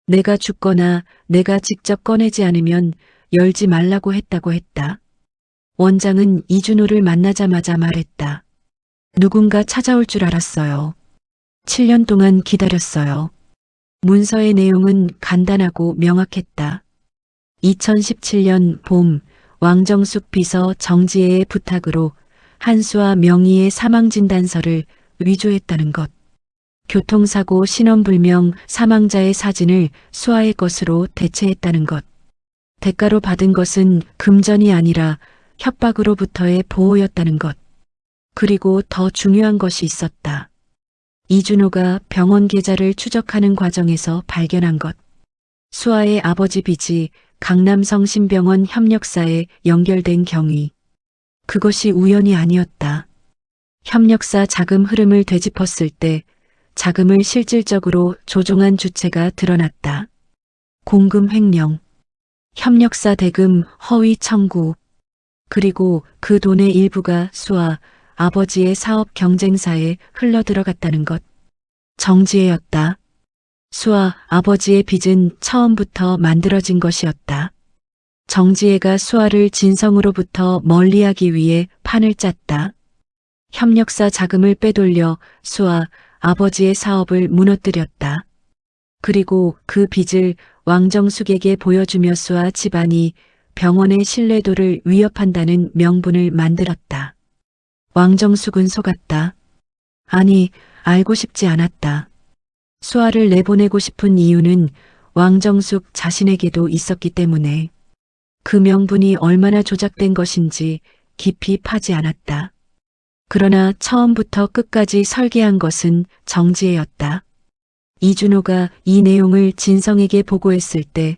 내가 죽거나 내가 직접 꺼내지 않으면 열지 말라고 했다고 했다. 원장은 이준호를 만나자마자 말했다. 누군가 찾아올 줄 알았어요. 7년 동안 기다렸어요. 문서의 내용은 간단하고 명확했다. 2017년 봄 왕정숙 비서 정지혜의 부탁으로 한수아 명의의 사망진단서를 위조했다는 것. 교통사고 신원불명 사망자의 사진을 수아의 것으로 대체했다는 것. 대가로 받은 것은 금전이 아니라 협박으로부터의 보호였다는 것. 그리고 더 중요한 것이 있었다. 이준호가 병원 계좌를 추적하는 과정에서 발견한 것. 수아의 아버지 빚이 강남성심병원 협력사에 연결된 경위. 그것이 우연이 아니었다. 협력사 자금 흐름을 되짚었을 때 자금을 실질적으로 조종한 주체가 드러났다. 공금 횡령, 협력사 대금 허위 청구, 그리고 그 돈의 일부가 수아 아버지의 사업 경쟁사에 흘러들어갔다는 것. 정지혜였다. 수아 아버지의 빚은 처음부터 만들어진 것이었다. 정지혜가 수아를 진성으로부터 멀리하기 위해 판을 짰다. 협력사 자금을 빼돌려 수아 아버지의 사업을 무너뜨렸다. 그리고 그 빚을 왕정숙에게 보여주며 수아 집안이 병원의 신뢰도를 위협한다는 명분을 만들었다. 왕정숙은 속았다. 아니, 알고 싶지 않았다. 수아를 내보내고 싶은 이유는 왕정숙 자신에게도 있었기 때문에 그 명분이 얼마나 조작된 것인지 깊이 파지 않았다. 그러나 처음부터 끝까지 설계한 것은 정지혜였다. 이준호가 이 내용을 진성에게 보고했을 때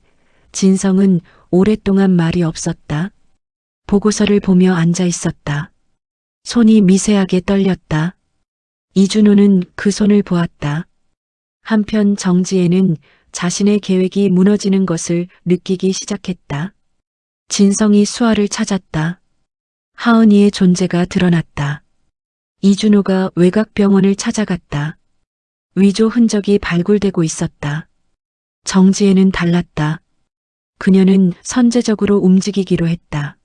진성은 오랫동안 말이 없었다. 보고서를 보며 앉아 있었다. 손이 미세하게 떨렸다. 이준호는 그 손을 보았다. 한편 정지혜는 자신의 계획이 무너지는 것을 느끼기 시작했다. 진성이 수아를 찾았다. 하은이의 존재가 드러났다. 이준호가 외곽병원을 찾아갔다. 위조 흔적이 발굴되고 있었다. 정지혜는 달랐다. 그녀는 선제적으로 움직이기로 했다.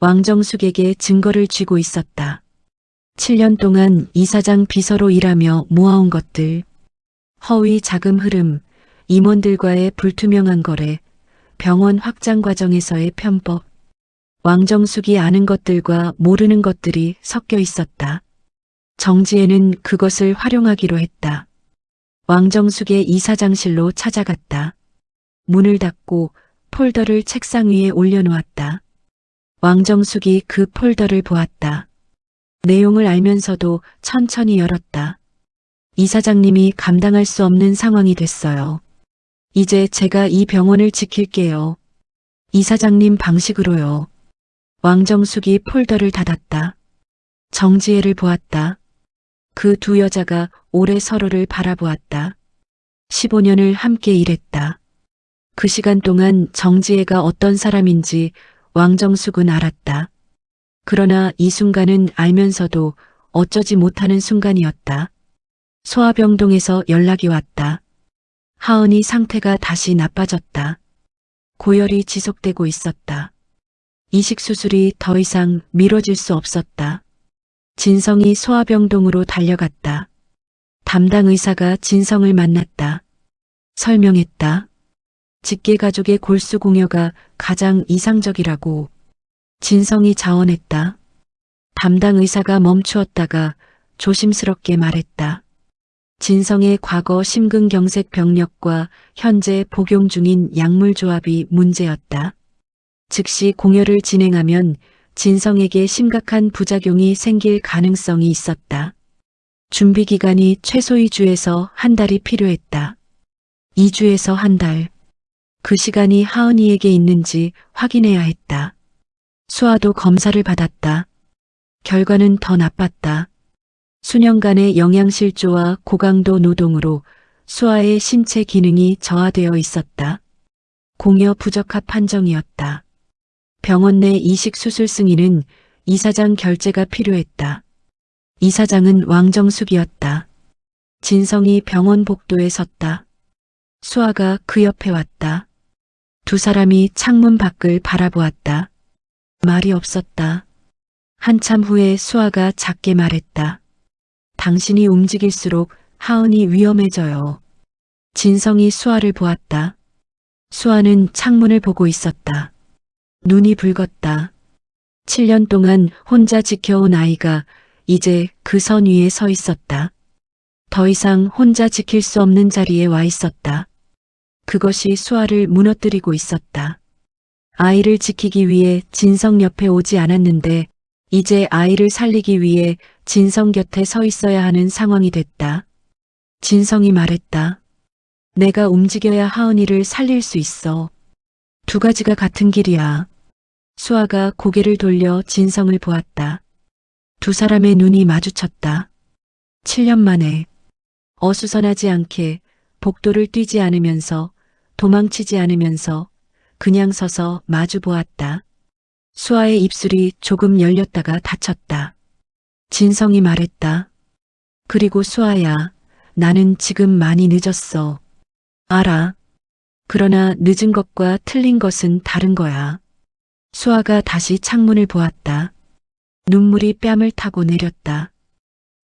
왕정숙에게 증거를 쥐고 있었다. 7년 동안 이사장 비서로 일하며 모아온 것들, 허위 자금 흐름, 임원들과의 불투명한 거래, 병원 확장 과정에서의 편법, 왕정숙이 아는 것들과 모르는 것들이 섞여 있었다. 정지혜는 그것을 활용하기로 했다. 왕정숙의 이사장실로 찾아갔다. 문을 닫고 폴더를 책상 위에 올려놓았다. 왕정숙이 그 폴더를 보았다. 내용을 알면서도 천천히 열었다. 이사장님이 감당할 수 없는 상황이 됐어요. 이제 제가 이 병원을 지킬게요. 이사장님 방식으로요. 왕정숙이 폴더를 닫았다. 정지혜를 보았다. 그 두 여자가 오래 서로를 바라보았다. 15년을 함께 일했다. 그 시간 동안 정지혜가 어떤 사람인지 왕정숙은 알았다. 그러나 이 순간은 알면서도 어쩌지 못하는 순간이었다. 소아병동에서 연락이 왔다. 하은이 상태가 다시 나빠졌다. 고열이 지속되고 있었다. 이식수술이 더 이상 미뤄질 수 없었다. 진성이 소아병동으로 달려갔다. 담당 의사가 진성을 만났다. 설명했다. 직계가족의 골수공여가 가장 이상적이라고. 진성이 자원했다. 담당 의사가 멈추었다가 조심스럽게 말했다. 진성의 과거 심근경색 병력과 현재 복용 중인 약물 조합이 문제였다. 즉시 공여를 진행하면 진성에게 심각한 부작용이 생길 가능성이 있었다. 준비 기간이 최소 2주에서 한 달이 필요했다. 2주에서 한 달. 그 시간이 하은이에게 있는지 확인해야 했다. 수아도 검사를 받았다. 결과는 더 나빴다. 수년간의 영양실조와 고강도 노동으로 수아의 신체 기능이 저하되어 있었다. 공여 부적합 판정이었다. 병원 내 이식 수술 승인은 이사장 결재가 필요했다. 이사장은 왕정숙이었다. 진성이 병원 복도에 섰다. 수아가 그 옆에 왔다. 두 사람이 창문 밖을 바라보았다. 말이 없었다. 한참 후에 수아가 작게 말했다. 당신이 움직일수록 하은이 위험해져요. 진성이 수아를 보았다. 수아는 창문을 보고 있었다. 눈이 붉었다. 7년 동안 혼자 지켜온 아이가 이제 그 선 위에 서 있었다. 더 이상 혼자 지킬 수 없는 자리에 와 있었다. 그것이 수아를 무너뜨리고 있었다. 아이를 지키기 위해 진성 옆에 오지 않았는데 이제 아이를 살리기 위해 진성 곁에 서 있어야 하는 상황이 됐다. 진성이 말했다. 내가 움직여야 하은이를 살릴 수 있어. 두 가지가 같은 길이야. 수아가 고개를 돌려 진성을 보았다. 두 사람의 눈이 마주쳤다. 7년 만에 어수선하지 않게 복도를 뛰지 않으면서 도망치지 않으면서 그냥 서서 마주 보았다. 수아의 입술이 조금 열렸다가 닫혔다. 진성이 말했다. 그리고 수아야, 나는 지금 많이 늦었어. 알아. 그러나 늦은 것과 틀린 것은 다른 거야. 수아가 다시 창문을 보았다. 눈물이 뺨을 타고 내렸다.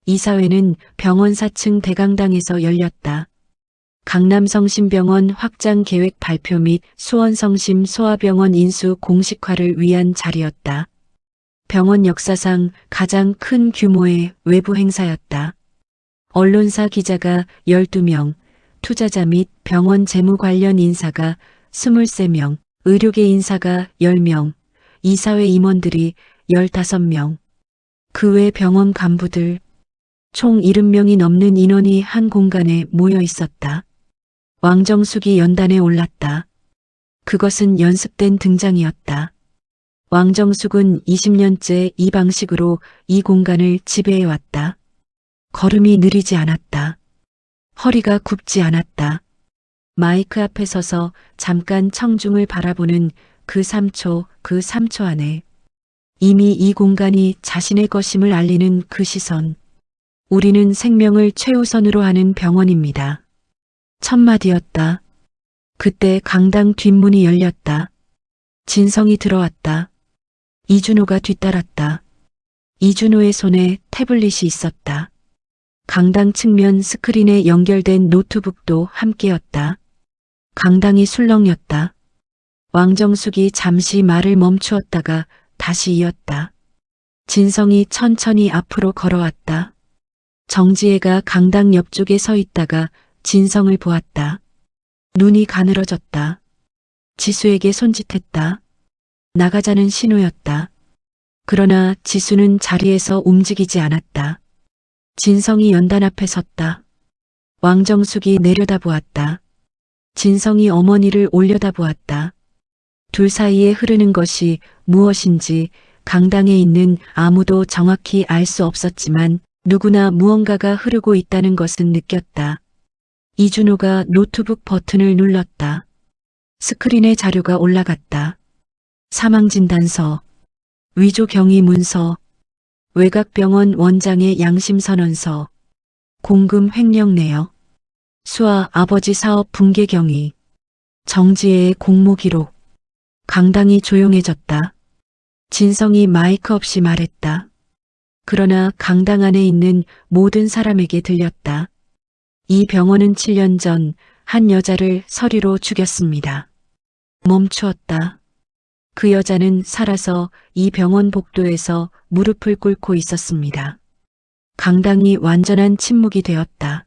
이사회는 병원 4층 대강당에서 열렸다. 강남성심병원 확장 계획 발표 및 수원성심 소아병원 인수 공식화를 위한 자리였다. 병원 역사상 가장 큰 규모의 외부 행사였다. 언론사 기자가 12명, 투자자 및 병원 재무 관련 인사가 23명, 의료계 인사가 10명, 이사회 임원들이 15명, 그 외 병원 간부들, 총 70명이 넘는 인원이 한 공간에 모여 있었다. 왕정숙이 연단에 올랐다. 그것은 연습된 등장이었다. 왕정숙은 20년째 이 방식으로 이 공간을 지배해왔다. 걸음이 느리지 않았다. 허리가 굽지 않았다. 마이크 앞에 서서 잠깐 청중을 바라보는 그 3초 안에 이미 이 공간이 자신의 것임을 알리는 그 시선. 우리는 생명을 최우선으로 하는 병원입니다. 첫 마디였다. 그때 강당 뒷문이 열렸다. 진성이 들어왔다. 이준호가 뒤따랐다. 이준호의 손에 태블릿이 있었다. 강당 측면 스크린에 연결된 노트북도 함께였다. 강당이 술렁였다. 왕정숙이 잠시 말을 멈추었다가 다시 이었다. 진성이 천천히 앞으로 걸어왔다. 정지혜가 강당 옆쪽에 서 있다가 진성을 보았다. 눈이 가늘어졌다. 지수에게 손짓했다. 나가자는 신호였다. 그러나 지수는 자리에서 움직이지 않았다. 진성이 연단 앞에 섰다. 왕정숙이 내려다보았다. 진성이 어머니를 올려다보았다. 둘 사이에 흐르는 것이 무엇인지 강당에 있는 아무도 정확히 알 수 없었지만 누구나 무언가가 흐르고 있다는 것은 느꼈다. 이준호가 노트북 버튼을 눌렀다. 스크린에 자료가 올라갔다. 사망진단서, 위조경위 문서, 외곽병원 원장의 양심선언서, 공금 횡령 내역, 수아 아버지 사업 붕괴 경위, 정지혜의 공모 기록. 강당이 조용해졌다. 진성이 마이크 없이 말했다. 그러나 강당 안에 있는 모든 사람에게 들렸다. 이 병원은 7년 전 한 여자를 서리로 죽였습니다. 멈추었다. 그 여자는 살아서 이 병원 복도에서 무릎을 꿇고 있었습니다. 강당이 완전한 침묵이 되었다.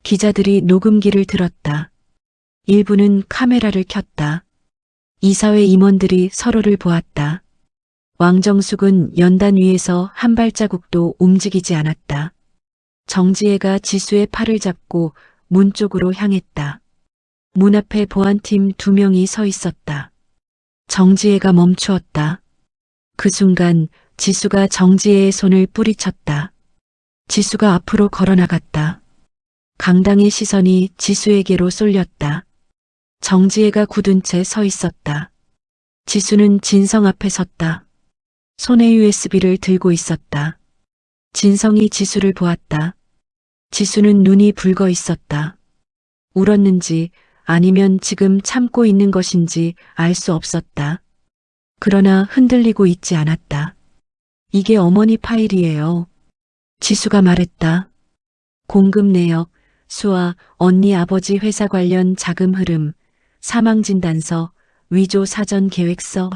기자들이 녹음기를 들었다. 일부는 카메라를 켰다. 이사회 임원들이 서로를 보았다. 왕정숙은 연단 위에서 한 발자국도 움직이지 않았다. 정지혜가 지수의 팔을 잡고 문 쪽으로 향했다. 문 앞에 보안팀 2명이 서 있었다. 정지혜가 멈추었다. 그 순간 지수가 정지혜의 손을 뿌리쳤다. 지수가 앞으로 걸어나갔다. 강당의 시선이 지수에게로 쏠렸다. 정지혜가 굳은 채 서 있었다. 지수는 진성 앞에 섰다. 손에 USB를 들고 있었다. 진성이 지수를 보았다. 지수는 눈이 붉어 있었다. 울었는지 아니면 지금 참고 있는 것인지 알 수 없었다. 그러나 흔들리고 있지 않았다. 이게 어머니 파일이에요. 지수가 말했다. 공금 내역, 수아, 언니 아버지 회사 관련 자금 흐름, 사망진단서, 위조 사전 계획서.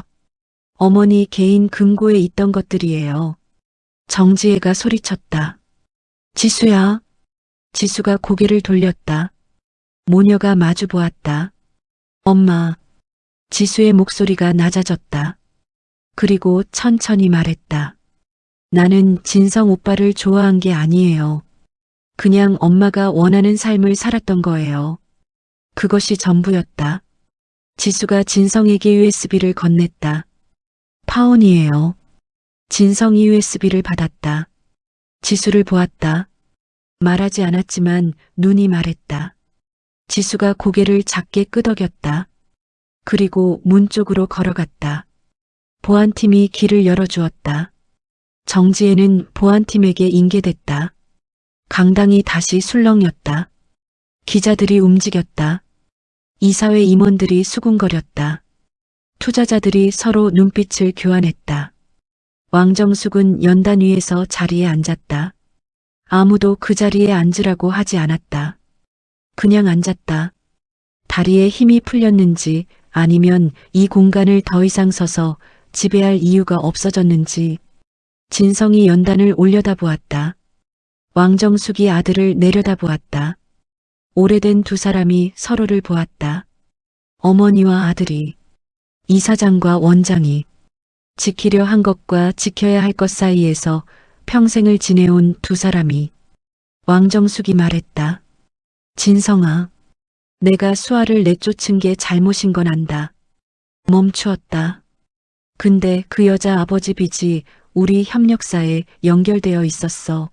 어머니 개인 금고에 있던 것들이에요. 정지혜가 소리쳤다. 지수야. 지수가 고개를 돌렸다. 모녀가 마주 보았다. 엄마. 지수의 목소리가 낮아졌다. 그리고 천천히 말했다. 나는 진성 오빠를 좋아한 게 아니에요. 그냥 엄마가 원하는 삶을 살았던 거예요. 그것이 전부였다. 지수가 진성에게 USB를 건넸다. 파혼이에요. 진성이 USB를 받았다. 지수를 보았다. 말하지 않았지만 눈이 말했다. 지수가 고개를 작게 끄덕였다. 그리고 문 쪽으로 걸어갔다. 보안팀이 길을 열어주었다. 정지혜는 보안팀에게 인계됐다. 강당이 다시 술렁였다. 기자들이 움직였다. 이사회 임원들이 수군거렸다. 투자자들이 서로 눈빛을 교환했다. 왕정숙은 연단 위에서 자리에 앉았다. 아무도 그 자리에 앉으라고 하지 않았다. 그냥 앉았다. 다리에 힘이 풀렸는지 아니면 이 공간을 더 이상 서서 지배할 이유가 없어졌는지. 진성이 연단을 올려다보았다. 왕정숙이 아들을 내려다보았다. 오래된 두 사람이 서로를 보았다. 어머니와 아들이, 이사장과 원장이, 지키려 한 것과 지켜야 할 것 사이에서 평생을 지내온 두 사람이. 왕정숙이 말했다. 진성아, 내가 수아를 내쫓은 게 잘못인 건 안다. 멈추었다. 근데 그 여자 아버지 빚이 우리 협력사에 연결되어 있었어.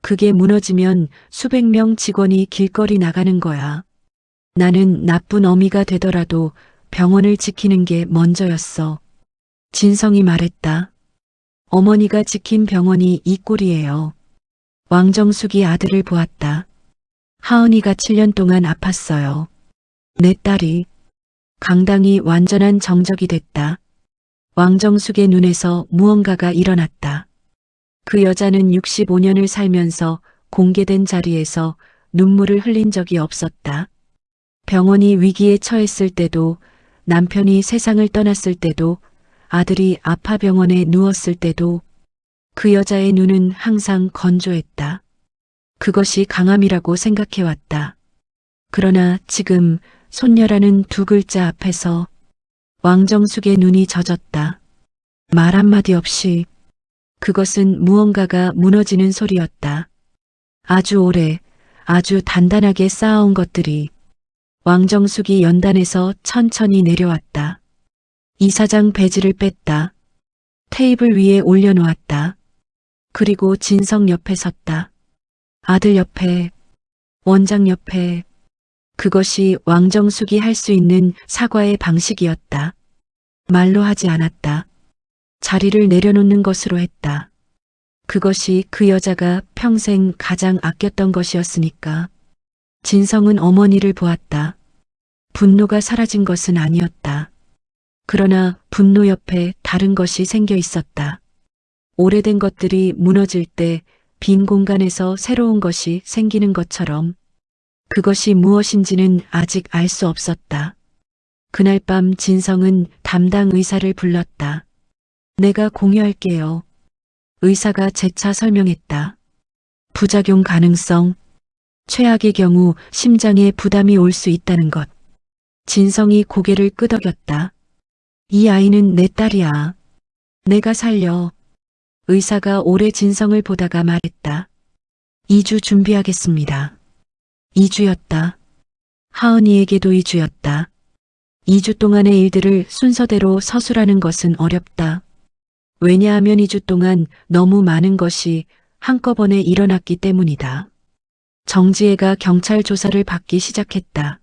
그게 무너지면 수백 명 직원이 길거리 나가는 거야. 나는 나쁜 어미가 되더라도 병원을 지키는 게 먼저였어. 진성이 말했다. 어머니가 지킨 병원이 이 꼴이에요. 왕정숙이 아들을 보았다. 하은이가 7년 동안 아팠어요. 내 딸이. 강당이 완전한 정적이 됐다. 왕정숙의 눈에서 무언가가 일어났다. 그 여자는 65년을 살면서 공개된 자리에서 눈물을 흘린 적이 없었다. 병원이 위기에 처했을 때도, 남편이 세상을 떠났을 때도, 아들이 아파병원에 누웠을 때도 그 여자의 눈은 항상 건조했다. 그것이 강함이라고 생각해왔다. 그러나 지금 손녀라는 두 글자 앞에서 왕정숙의 눈이 젖었다. 말 한마디 없이 그것은 무언가가 무너지는 소리였다. 아주 오래, 아주 단단하게 쌓아온 것들이 왕정숙이 연단에서 천천히 내려왔다. 이사장 배지를 뺐다. 테이블 위에 올려놓았다. 그리고 진성 옆에 섰다. 아들 옆에, 원장 옆에. 그것이 왕정숙이 할 수 있는 사과의 방식이었다. 말로 하지 않았다. 자리를 내려놓는 것으로 했다. 그것이 그 여자가 평생 가장 아꼈던 것이었으니까. 진성은 어머니를 보았다. 분노가 사라진 것은 아니었다. 그러나 분노 옆에 다른 것이 생겨 있었다. 오래된 것들이 무너질 때 빈 공간에서 새로운 것이 생기는 것처럼 그것이 무엇인지는 아직 알 수 없었다. 그날 밤 진성은 담당 의사를 불렀다. 내가 공유할게요. 의사가 재차 설명했다. 부작용 가능성, 최악의 경우 심장에 부담이 올 수 있다는 것. 진성이 고개를 끄덕였다. 이 아이는 내 딸이야. 내가 살려. 의사가 오래 진성을 보다가 말했다. 2주 준비하겠습니다. 2주였다. 하은이에게도 2주였다. 2주 동안의 일들을 순서대로 서술하는 것은 어렵다. 왜냐하면 2주 동안 너무 많은 것이 한꺼번에 일어났기 때문이다. 정지혜가 경찰 조사를 받기 시작했다.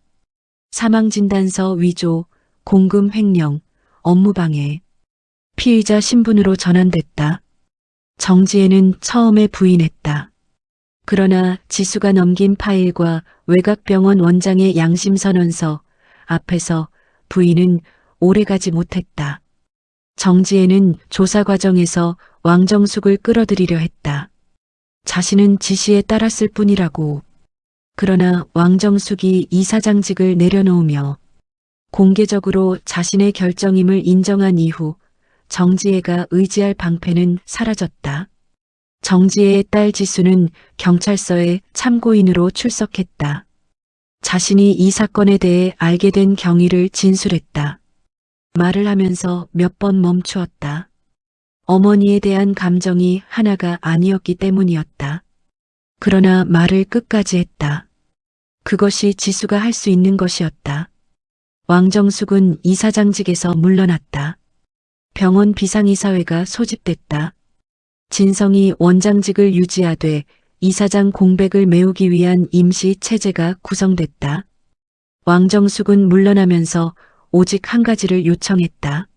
사망진단서 위조, 공금 횡령, 업무방해. 피의자 신분으로 전환됐다. 정지혜는 처음에 부인했다. 그러나 지수가 넘긴 파일과 외곽병원 원장의 양심선언서 앞에서 부인은 오래가지 못했다. 정지혜는 조사 과정에서 왕정숙을 끌어들이려 했다. 자신은 지시에 따랐을 뿐이라고. 그러나 왕정숙이 이사장직을 내려놓으며 공개적으로 자신의 결정임을 인정한 이후 정지혜가 의지할 방패는 사라졌다. 정지혜의 딸 지수는 경찰서에 참고인으로 출석했다. 자신이 이 사건에 대해 알게 된 경위를 진술했다. 말을 하면서 몇 번 멈추었다. 어머니에 대한 감정이 하나가 아니었기 때문이었다. 그러나 말을 끝까지 했다. 그것이 지수가 할 수 있는 것이었다. 왕정숙은 이사장직에서 물러났다. 병원 비상이사회가 소집됐다. 진성이 원장직을 유지하되 이사장 공백을 메우기 위한 임시 체제가 구성됐다. 왕정숙은 물러나면서 오직 한 가지를 요청했다.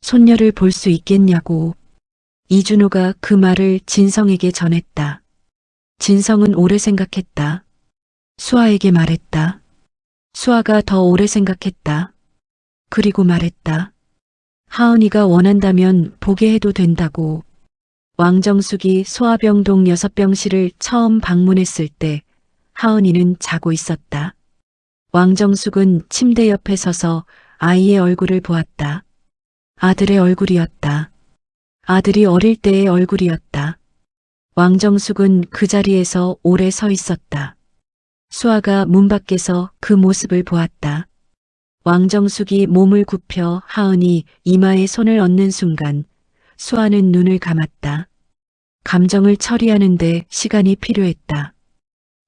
손녀를 볼 수 있겠냐고. 이준호가 그 말을 진성에게 전했다. 진성은 오래 생각했다. 수아에게 말했다. 수아가 더 오래 생각했다. 그리고 말했다. 하은이가 원한다면 보게 해도 된다고. 왕정숙이 소아병동 6병실을 처음 방문했을 때 하은이는 자고 있었다. 왕정숙은 침대 옆에 서서 아이의 얼굴을 보았다. 아들의 얼굴이었다. 아들이 어릴 때의 얼굴이었다. 왕정숙은 그 자리에서 오래 서 있었다. 수아가 문 밖에서 그 모습을 보았다. 왕정숙이 몸을 굽혀 하은이 이마에 손을 얹는 순간 수아는 눈을 감았다. 감정을 처리하는데 시간이 필요했다.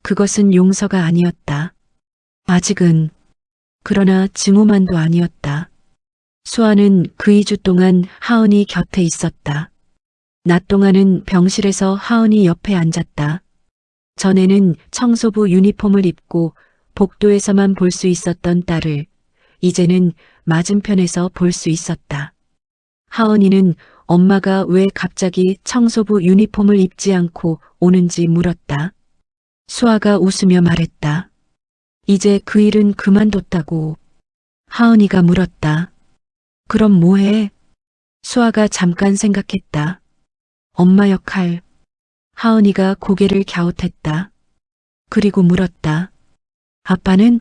그것은 용서가 아니었다. 아직은. 그러나 증오만도 아니었다. 수아는 그 2주 동안 하은이 곁에 있었다. 낮 동안은 병실에서 하은이 옆에 앉았다. 전에는 청소부 유니폼을 입고 복도에서만 볼 수 있었던 딸을 이제는 맞은편에서 볼 수 있었다. 하은이는 엄마가 왜 갑자기 청소부 유니폼을 입지 않고 오는지 물었다. 수아가 웃으며 말했다. 이제 그 일은 그만뒀다고. 하은이가 물었다. 그럼 뭐해? 수아가 잠깐 생각했다. 엄마 역할. 하은이가 고개를 갸웃했다. 그리고 물었다. 아빠는?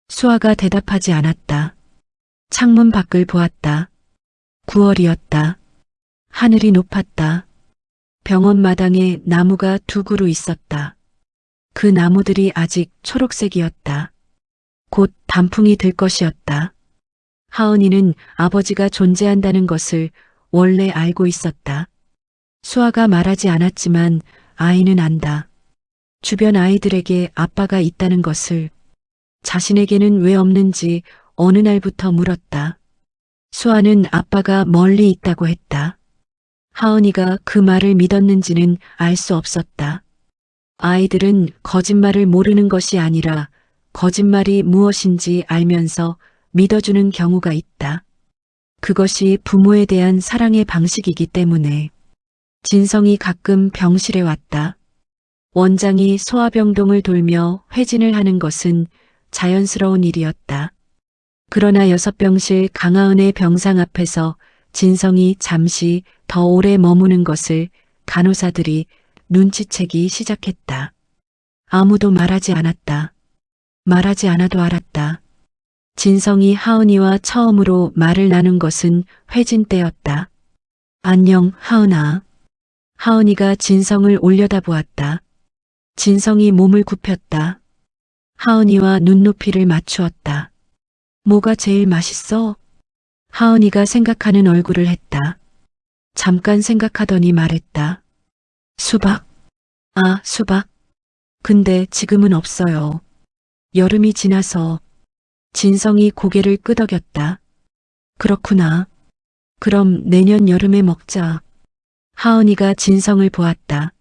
수아가 대답하지 않았다. 창문 밖을 보았다. 9월이었다. 하늘이 높았다. 병원 마당에 나무가 두 그루 있었다. 그 나무들이 아직 초록색이었다. 곧 단풍이 들 것이었다. 하은이는 아버지가 존재한다는 것을 원래 알고 있었다. 수아가 말하지 않았지만 아이는 안다. 주변 아이들에게 아빠가 있다는 것을. 자신에게는 왜 없는지 어느 날부터 물었다. 수아는 아빠가 멀리 있다고 했다. 하은이가 그 말을 믿었는지는 알 수 없었다. 아이들은 거짓말을 모르는 것이 아니라 거짓말이 무엇인지 알면서 믿어주는 경우가 있다. 그것이 부모에 대한 사랑의 방식이기 때문에. 진성이 가끔 병실에 왔다. 원장이 소아병동을 돌며 회진을 하는 것은 자연스러운 일이었다. 그러나 6병실 강하은의 병상 앞에서 진성이 잠시 더 오래 머무는 것을 간호사들이 눈치채기 시작했다. 아무도 말하지 않았다. 말하지 않아도 알았다. 진성이 하은이와 처음으로 말을 나눈 것은 회진 때였다. 안녕, 하은아. 하은이가 진성을 올려다보았다. 진성이 몸을 굽혔다. 하은이와 눈높이를 맞추었다. 뭐가 제일 맛있어? 하은이가 생각하는 얼굴을 했다. 잠깐 생각하더니 말했다. 수박. 아, 수박. 근데 지금은 없어요. 여름이 지나서. 진성이 고개를 끄덕였다. 그렇구나. 그럼 내년 여름에 먹자. 하은이가 진성을 보았다.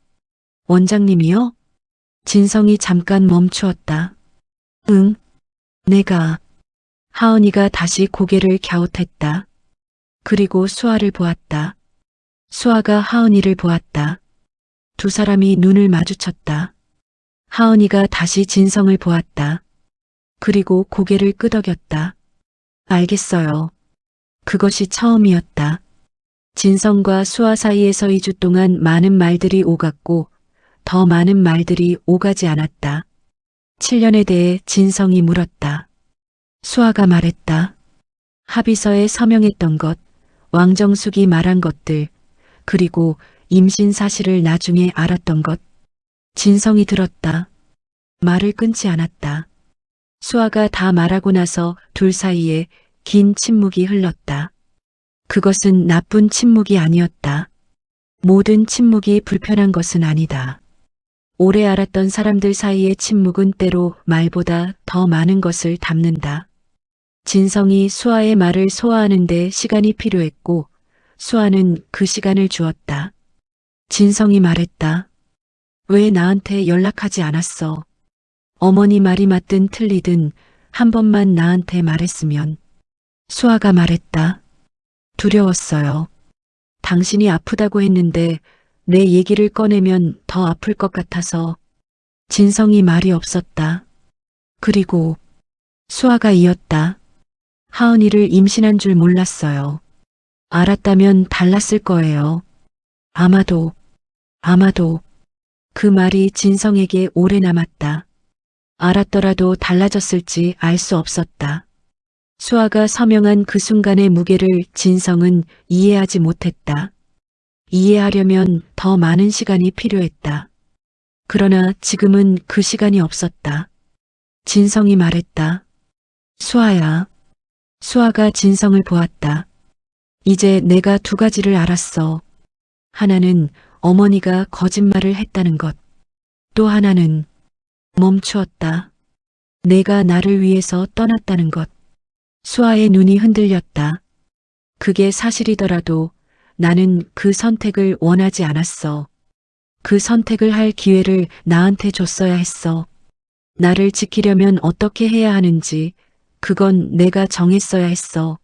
원장님이요? 진성이 잠깐 멈추었다. 응, 내가. 하은이가 다시 고개를 갸웃했다. 그리고 수아를 보았다. 수아가 하은이를 보았다. 두 사람이 눈을 마주쳤다. 하은이가 다시 진성을 보았다. 그리고 고개를 끄덕였다. 알겠어요. 그것이 처음이었다. 진성과 수아 사이에서 2주 동안 많은 말들이 오갔고 더 많은 말들이 오가지 않았다. 7년에 대해 진성이 물었다. 수아가 말했다. 합의서에 서명했던 것, 왕정숙이 말한 것들, 그리고 임신 사실을 나중에 알았던 것. 진성이 들었다. 말을 끊지 않았다. 수아가 다 말하고 나서 둘 사이에 긴 침묵이 흘렀다. 그것은 나쁜 침묵이 아니었다. 모든 침묵이 불편한 것은 아니다. 오래 알았던 사람들 사이의 침묵은 때로 말보다 더 많은 것을 담는다. 진성이 수아의 말을 소화하는 데 시간이 필요했고 수아는 그 시간을 주었다. 진성이 말했다. 왜 나한테 연락하지 않았어? 어머니 말이 맞든 틀리든 한 번만 나한테 말했으면. 수아가 말했다. 두려웠어요. 당신이 아프다고 했는데 내 얘기를 꺼내면 더 아플 것 같아서. 진성이 말이 없었다. 그리고 수아가 이었다. 하은이를 임신한 줄 몰랐어요. 알았다면 달랐을 거예요. 아마도 그 말이 진성에게 오래 남았다. 알았더라도 달라졌을지 알 수 없었다. 수아가 서명한 그 순간의 무게를 진성은 이해하지 못했다. 이해하려면 더 많은 시간이 필요했다. 그러나 지금은 그 시간이 없었다. 진성이 말했다. 수아야. 수아가 진성을 보았다. 이제 내가 두 가지를 알았어. 하나는 어머니가 거짓말을 했다는 것. 또 하나는 멈추었다. 내가 나를 위해서 떠났다는 것. 수아의 눈이 흔들렸다. 그게 사실이더라도 나는 그 선택을 원하지 않았어. 그 선택을 할 기회를 나한테 줬어야 했어. 나를 지키려면 어떻게 해야 하는지 그건 내가 정했어야 했어.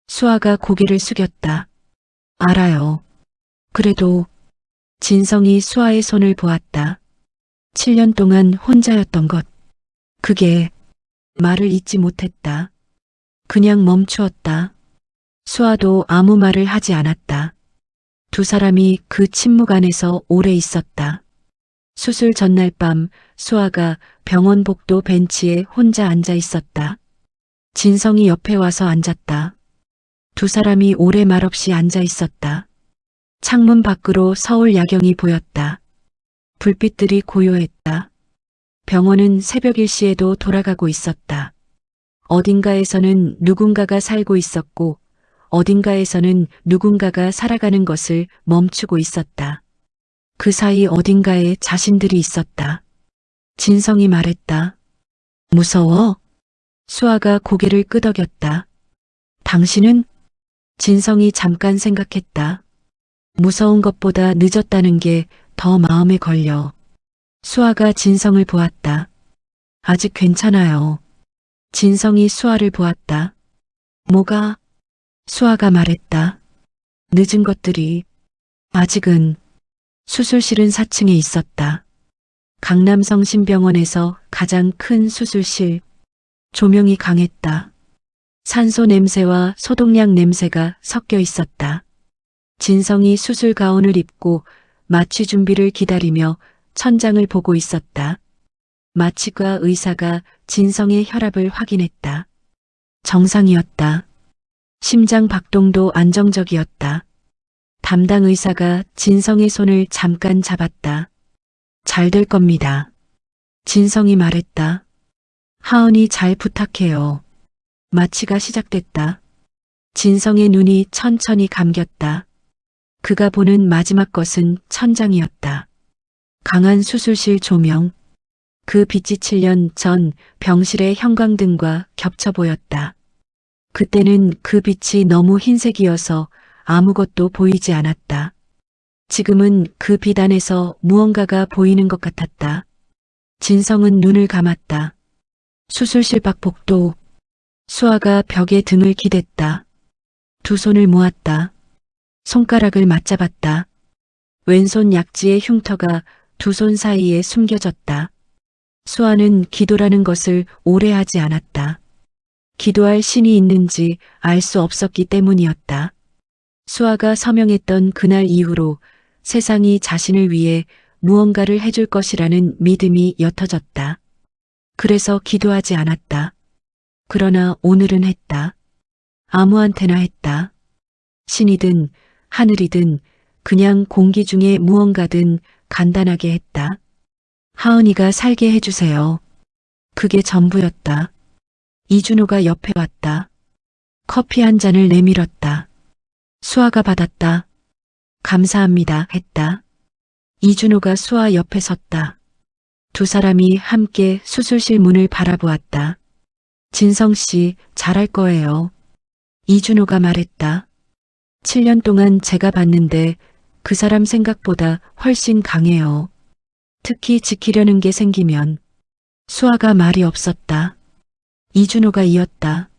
수아가 고개를 숙였다. 알아요. 그래도 진성이 수아의 손을 보았다. 7년 동안 혼자였던 것. 그게 말을 잇지 못했다. 그냥 멈추었다. 수아도 아무 말을 하지 않았다. 두 사람이 그 침묵 안에서 오래 있었다. 수술 전날 밤 수아가 병원 복도 벤치에 혼자 앉아 있었다. 진성이 옆에 와서 앉았다. 두 사람이 오래 말없이 앉아 있었다. 창문 밖으로 서울 야경이 보였다. 불빛들이 고요했다. 병원은 새벽 1시에도 돌아가고 있었다. 어딘가에서는 누군가가 살고 있었고 어딘가에서는 누군가가 살아가는 것을 멈추고 있었다. 그 사이 어딘가에 자신들이 있었다. 진성이 말했다. 무서워? 수아가 고개를 끄덕였다. 당신은? 진성이 잠깐 생각했다. 무서운 것보다 늦었다는 게 더 마음에 걸려. 수아가 진성을 보았다. 아직 괜찮아요. 진성이 수아를 보았다. 뭐가? 수아가 말했다. 늦은 것들이 아직은. 수술실은 4층에 있었다. 강남성심병원에서 가장 큰 수술실. 조명이 강했다. 산소 냄새와 소독약 냄새가 섞여 있었다. 진성이 수술 가운을 입고 마취 준비를 기다리며 천장을 보고 있었다. 마취과 의사가 진성의 혈압을 확인했다. 정상이었다. 심장 박동도 안정적이었다. 담당 의사가 진성의 손을 잠깐 잡았다. 잘 될 겁니다. 진성이 말했다. 하은이 잘 부탁해요. 마취가 시작됐다. 진성의 눈이 천천히 감겼다. 그가 보는 마지막 것은 천장이었다. 강한 수술실 조명. 그 빛이 7년 전 병실의 형광등과 겹쳐 보였다. 그때는 그 빛이 너무 흰색이어서 아무것도 보이지 않았다. 지금은 그 빛 안에서 무언가가 보이는 것 같았다. 진성은 눈을 감았다. 수술실 밖 복도. 수아가 벽에 등을 기댔다. 두 손을 모았다. 손가락을 맞잡았다. 왼손 약지의 흉터가 두 손 사이에 숨겨졌다. 수아는 기도라는 것을 오래 하지 않았다. 기도할 신이 있는지 알 수 없었기 때문이었다. 수아가 서명했던 그날 이후로 세상이 자신을 위해 무언가를 해줄 것이라는 믿음이 옅어졌다. 그래서 기도하지 않았다. 그러나 오늘은 했다. 아무한테나 했다. 신이든 하늘이든 그냥 공기 중에 무언가든 간단하게 했다. 하은이가 살게 해주세요. 그게 전부였다. 이준호가 옆에 왔다. 커피 한 잔을 내밀었다. 수아가 받았다. 감사합니다 했다. 이준호가 수아 옆에 섰다. 두 사람이 함께 수술실 문을 바라보았다. 진성 씨, 잘할 거예요. 이준호가 말했다. 7년 동안 제가 봤는데 그 사람 생각보다 훨씬 강해요. 특히 지키려는 게 생기면. 수아가 말이 없었다. 이준호가 이었다.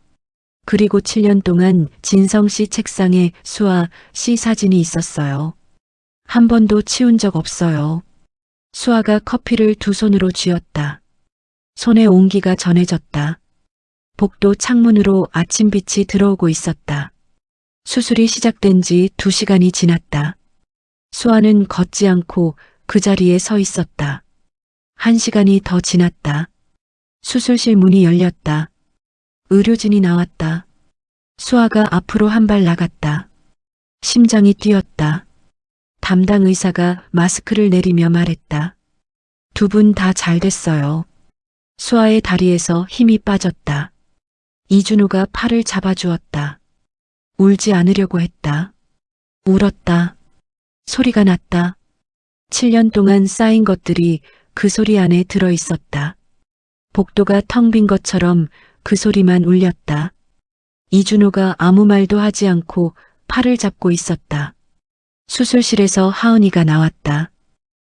그리고 7년 동안 진성 씨 책상에 수아 씨 사진이 있었어요. 한 번도 치운 적 없어요. 수아가 커피를 두 손으로 쥐었다. 손에 온기가 전해졌다. 복도 창문으로 아침빛이 들어오고 있었다. 수술이 시작된 지 2시간이 지났다. 수아는 걷지 않고 그 자리에 서 있었다. 1시간이 더 지났다. 수술실 문이 열렸다. 의료진이 나왔다. 수아가 앞으로 한 발 나갔다. 심장이 뛰었다. 담당 의사가 마스크를 내리며 말했다. 두 분 다 잘 됐어요. 수아의 다리에서 힘이 빠졌다. 이준호가 팔을 잡아주었다. 울지 않으려고 했다. 울었다. 소리가 났다. 7년 동안 쌓인 것들이 그 소리 안에 들어 있었다. 복도가 텅 빈 것처럼 그 소리만 울렸다. 이준호가 아무 말도 하지 않고 팔을 잡고 있었다. 수술실에서 하은이가 나왔다.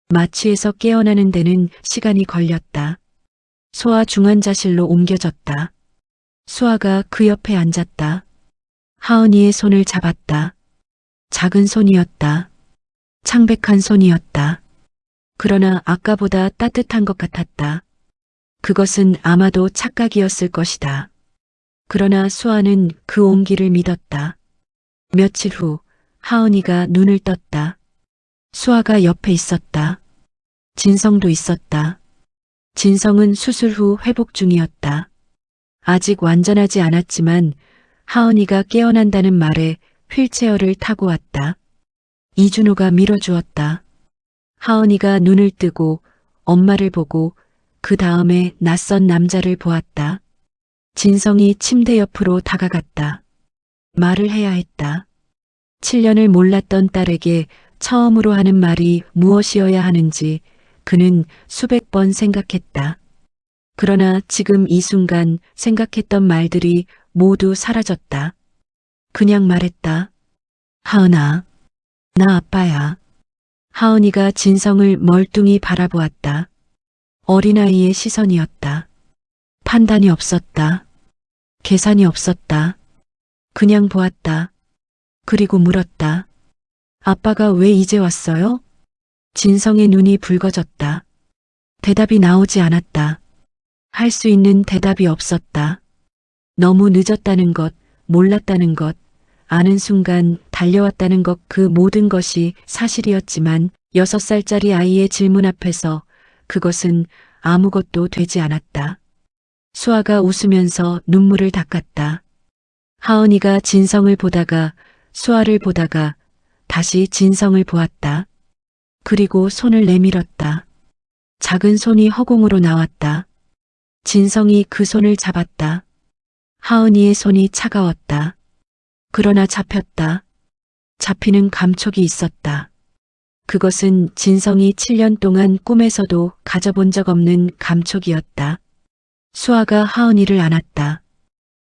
마취에서 깨어나는 데는 시간이 걸렸다. 소아 중환자실로 옮겨졌다. 수아가 그 옆에 앉았다. 하은이의 손을 잡았다. 작은 손이었다. 창백한 손이었다. 그러나 아까보다 따뜻한 것 같았다. 그것은 아마도 착각이었을 것이다. 그러나 수아는 그 온기를 믿었다. 며칠 후 하은이가 눈을 떴다. 수아가 옆에 있었다. 진성도 있었다. 진성은 수술 후 회복 중이었다. 아직 완전하지 않았지만 하은이가 깨어난다는 말에 휠체어를 타고 왔다. 이준호가 밀어주었다. 하은이가 눈을 뜨고 엄마를 보고 그 다음에 낯선 남자를 보았다. 진성이 침대 옆으로 다가갔다. 말을 해야 했다. 7년을 몰랐던 딸에게 처음으로 하는 말이 무엇이어야 하는지 그는 수백 번 생각했다. 그러나 지금 이 순간 생각했던 말들이 모두 사라졌다. 그냥 말했다. 하은아, 나 아빠야. 하은이가 진성을 멀뚱히 바라보았다. 어린아이의 시선이었다. 판단이 없었다. 계산이 없었다. 그냥 보았다. 그리고 물었다. 아빠가 왜 이제 왔어요? 진성의 눈이 붉어졌다. 대답이 나오지 않았다. 할 수 있는 대답이 없었다. 너무 늦었다는 것, 몰랐다는 것, 아는 순간 달려왔다는 것 그 모든 것이 사실이었지만 6살짜리 아이의 질문 앞에서 그것은 아무것도 되지 않았다. 수아가 웃으면서 눈물을 닦았다. 하은이가 진성을 보다가 수아를 보다가 다시 진성을 보았다. 그리고 손을 내밀었다. 작은 손이 허공으로 나왔다. 진성이 그 손을 잡았다. 하은이의 손이 차가웠다. 그러나 잡혔다. 잡히는 감촉이 있었다. 그것은 진성이 7년 동안 꿈에서도 가져본 적 없는 감촉이었다. 수아가 하은이를 안았다.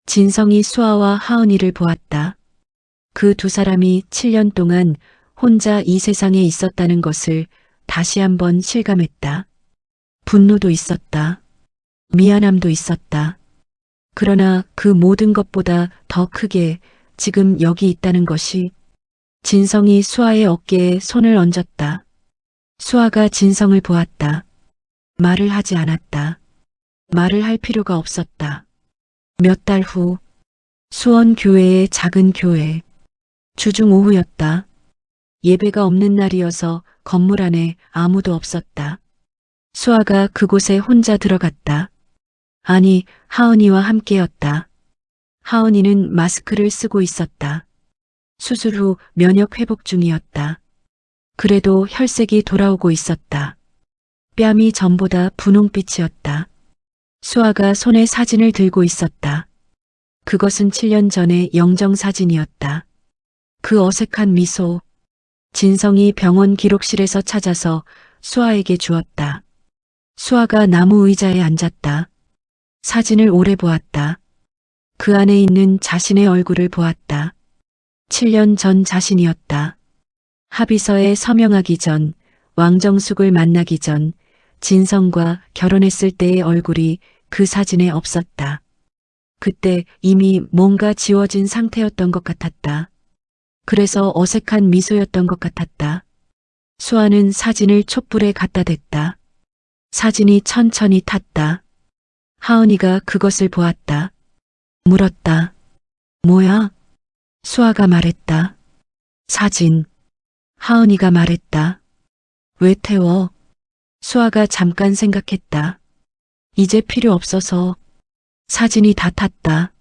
진성이 수아와 하은이를 보았다. 그 두 사람이 7년 동안 혼자 이 세상에 있었다는 것을 다시 한번 실감했다. 분노도 있었다. 미안함도 있었다. 그러나 그 모든 것보다 더 크게 지금 여기 있다는 것이 진성이 수아의 어깨에 손을 얹었다. 수아가 진성을 보았다. 말을 하지 않았다. 말을 할 필요가 없었다. 몇 달 후 수원 교회의 작은 교회. 주중 오후였다. 예배가 없는 날이어서 건물 안에 아무도 없었다. 수아가 그곳에 혼자 들어갔다. 아니, 하은이와 함께였다. 하은이는 마스크를 쓰고 있었다. 수술 후 면역 회복 중이었다. 그래도 혈색이 돌아오고 있었다. 뺨이 전보다 분홍빛이었다. 수아가 손에 사진을 들고 있었다. 그것은 7년 전의 영정사진이었다. 그 어색한 미소. 진성이 병원 기록실에서 찾아서 수아에게 주었다. 수아가 나무 의자에 앉았다. 사진을 오래 보았다. 그 안에 있는 자신의 얼굴을 보았다. 7년 전 자신이었다. 합의서에 서명하기 전, 왕정숙을 만나기 전, 진성과 결혼했을 때의 얼굴이 그 사진에 없었다. 그때 이미 뭔가 지워진 상태였던 것 같았다. 그래서 어색한 미소였던 것 같았다. 수아는 사진을 촛불에 갖다 댔다. 사진이 천천히 탔다. 하은이가 그것을 보았다. 물었다. 뭐야? 수아가 말했다. 사진. 하은이가 말했다. 왜 태워? 수아가 잠깐 생각했다. 이제 필요 없어서. 사진이 다 탔다.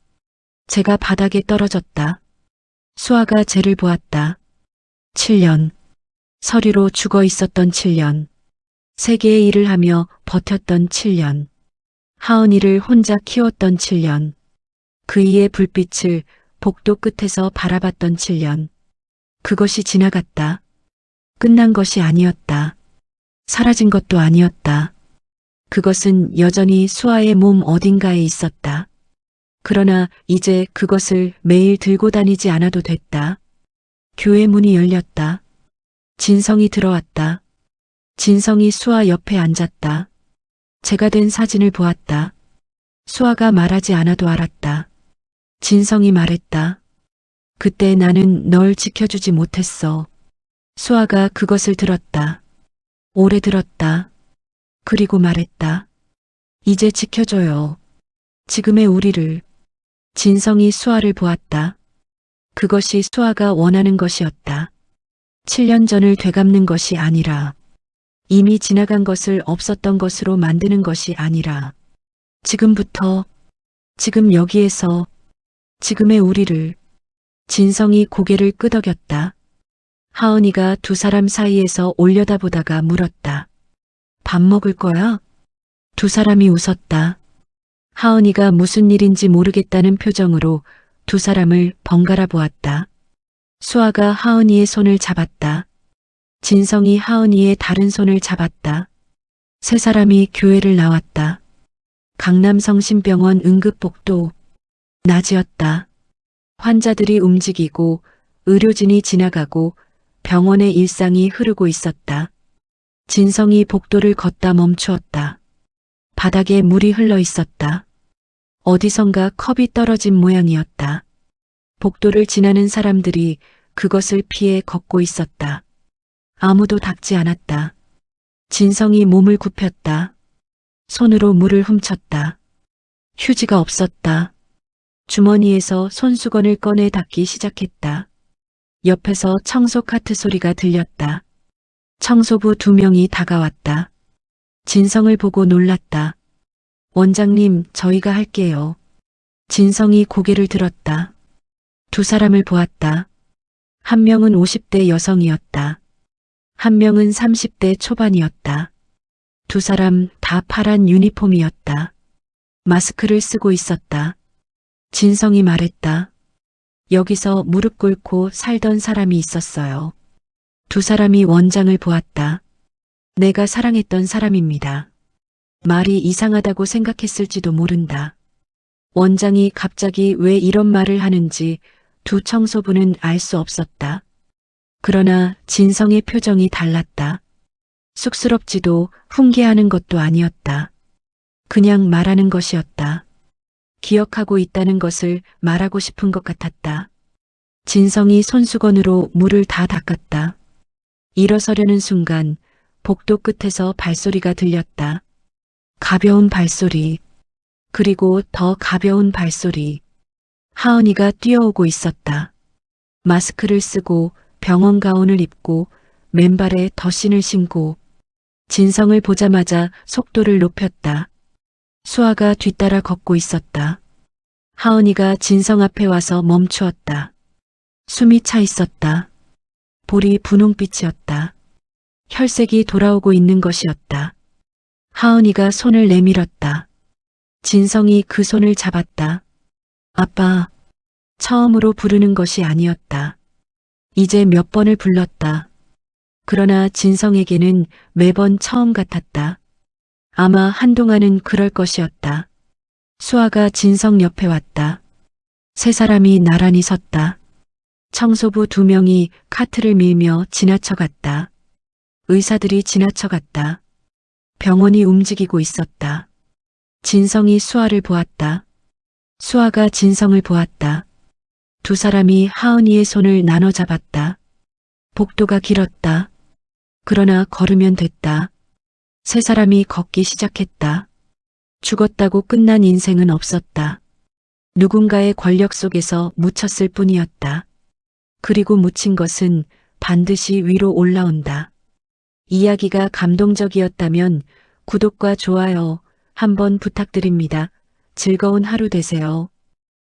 쟤가 바닥에 떨어졌다. 수아가 쟤를 보았다. 7년. 서류로 죽어 있었던 7년. 세계의 일을 하며 버텼던 7년. 하은이를 혼자 키웠던 7년. 그이의 불빛을 복도 끝에서 바라봤던 7년. 그것이 지나갔다. 끝난 것이 아니었다. 사라진 것도 아니었다. 그것은 여전히 수아의 몸 어딘가에 있었다. 그러나 이제 그것을 매일 들고 다니지 않아도 됐다. 교회 문이 열렸다. 진성이 들어왔다. 진성이 수아 옆에 앉았다. 제가 된 사진을 보았다. 수아가 말하지 않아도 알았다. 진성이 말했다. 그때 나는 널 지켜주지 못했어. 수아가 그것을 들었다. 오래 들었다. 그리고 말했다. 이제 지켜줘요. 지금의 우리를. 진성이 수아를 보았다. 그것이 수아가 원하는 것이었다. 7년 전을 되갚는 것이 아니라 이미 지나간 것을 없었던 것으로 만드는 것이 아니라 지금부터, 지금 여기에서, 지금의 우리를. 진성이 고개를 끄덕였다. 하은이가 두 사람 사이에서 올려다보다가 물었다. 밥 먹을 거야? 두 사람이 웃었다. 하은이가 무슨 일인지 모르겠다는 표정으로 두 사람을 번갈아 보았다. 수아가 하은이의 손을 잡았다. 진성이 하은이의 다른 손을 잡았다. 세 사람이 교회를 나왔다. 강남성심병원 응급복도. 낮이었다. 환자들이 움직이고 의료진이 지나가고 병원의 일상이 흐르고 있었다. 진성이 복도를 걷다 멈추었다. 바닥에 물이 흘러 있었다. 어디선가 컵이 떨어진 모양이었다. 복도를 지나는 사람들이 그것을 피해 걷고 있었다. 아무도 닦지 않았다. 진성이 몸을 굽혔다. 손으로 물을 훔쳤다. 휴지가 없었다. 주머니에서 손수건을 꺼내 닦기 시작했다. 옆에서 청소 카트 소리가 들렸다. 청소부 2명이 다가왔다. 진성을 보고 놀랐다. 원장님, 저희가 할게요. 진성이 고개를 들었다. 두 사람을 보았다. 한 명은 50대 여성이었다. 한 명은 30대 초반이었다. 두 사람 다 파란 유니폼이었다. 마스크를 쓰고 있었다. 진성이 말했다. 여기서 무릎 꿇고 살던 사람이 있었어요. 두 사람이 원장을 보았다. 내가 사랑했던 사람입니다. 말이 이상하다고 생각했을지도 모른다. 원장이 갑자기 왜 이런 말을 하는지 두 청소부는 알 수 없었다. 그러나 진성의 표정이 달랐다. 쑥스럽지도 훈계하는 것도 아니었다. 그냥 말하는 것이었다. 기억하고 있다는 것을 말하고 싶은 것 같았다. 진성이 손수건으로 물을 다 닦았다. 일어서려는 순간 복도 끝에서 발소리가 들렸다. 가벼운 발소리, 그리고 더 가벼운 발소리. 하은이가 뛰어오고 있었다. 마스크를 쓰고 병원 가운을 입고 맨발에 덧신을 신고 진성을 보자마자 속도를 높였다. 수아가 뒤따라 걷고 있었다. 하은이가 진성 앞에 와서 멈추었다. 숨이 차 있었다. 볼이 분홍빛이었다. 혈색이 돌아오고 있는 것이었다. 하은이가 손을 내밀었다. 진성이 그 손을 잡았다. 아빠. 처음으로 부르는 것이 아니었다. 이제 몇 번을 불렀다. 그러나 진성에게는 매번 처음 같았다. 아마 한동안은 그럴 것이었다. 수아가 진성 옆에 왔다. 세 사람이 나란히 섰다. 청소부 2명이 카트를 밀며 지나쳐갔다. 의사들이 지나쳐갔다. 병원이 움직이고 있었다. 진성이 수아를 보았다. 수아가 진성을 보았다. 두 사람이 하은이의 손을 나눠 잡았다. 복도가 길었다. 그러나 걸으면 됐다. 세 사람이 걷기 시작했다. 죽었다고 끝난 인생은 없었다. 누군가의 권력 속에서 묻혔을 뿐이었다. 그리고 묻힌 것은 반드시 위로 올라온다. 이야기가 감동적이었다면 구독과 좋아요 한번 부탁드립니다. 즐거운 하루 되세요.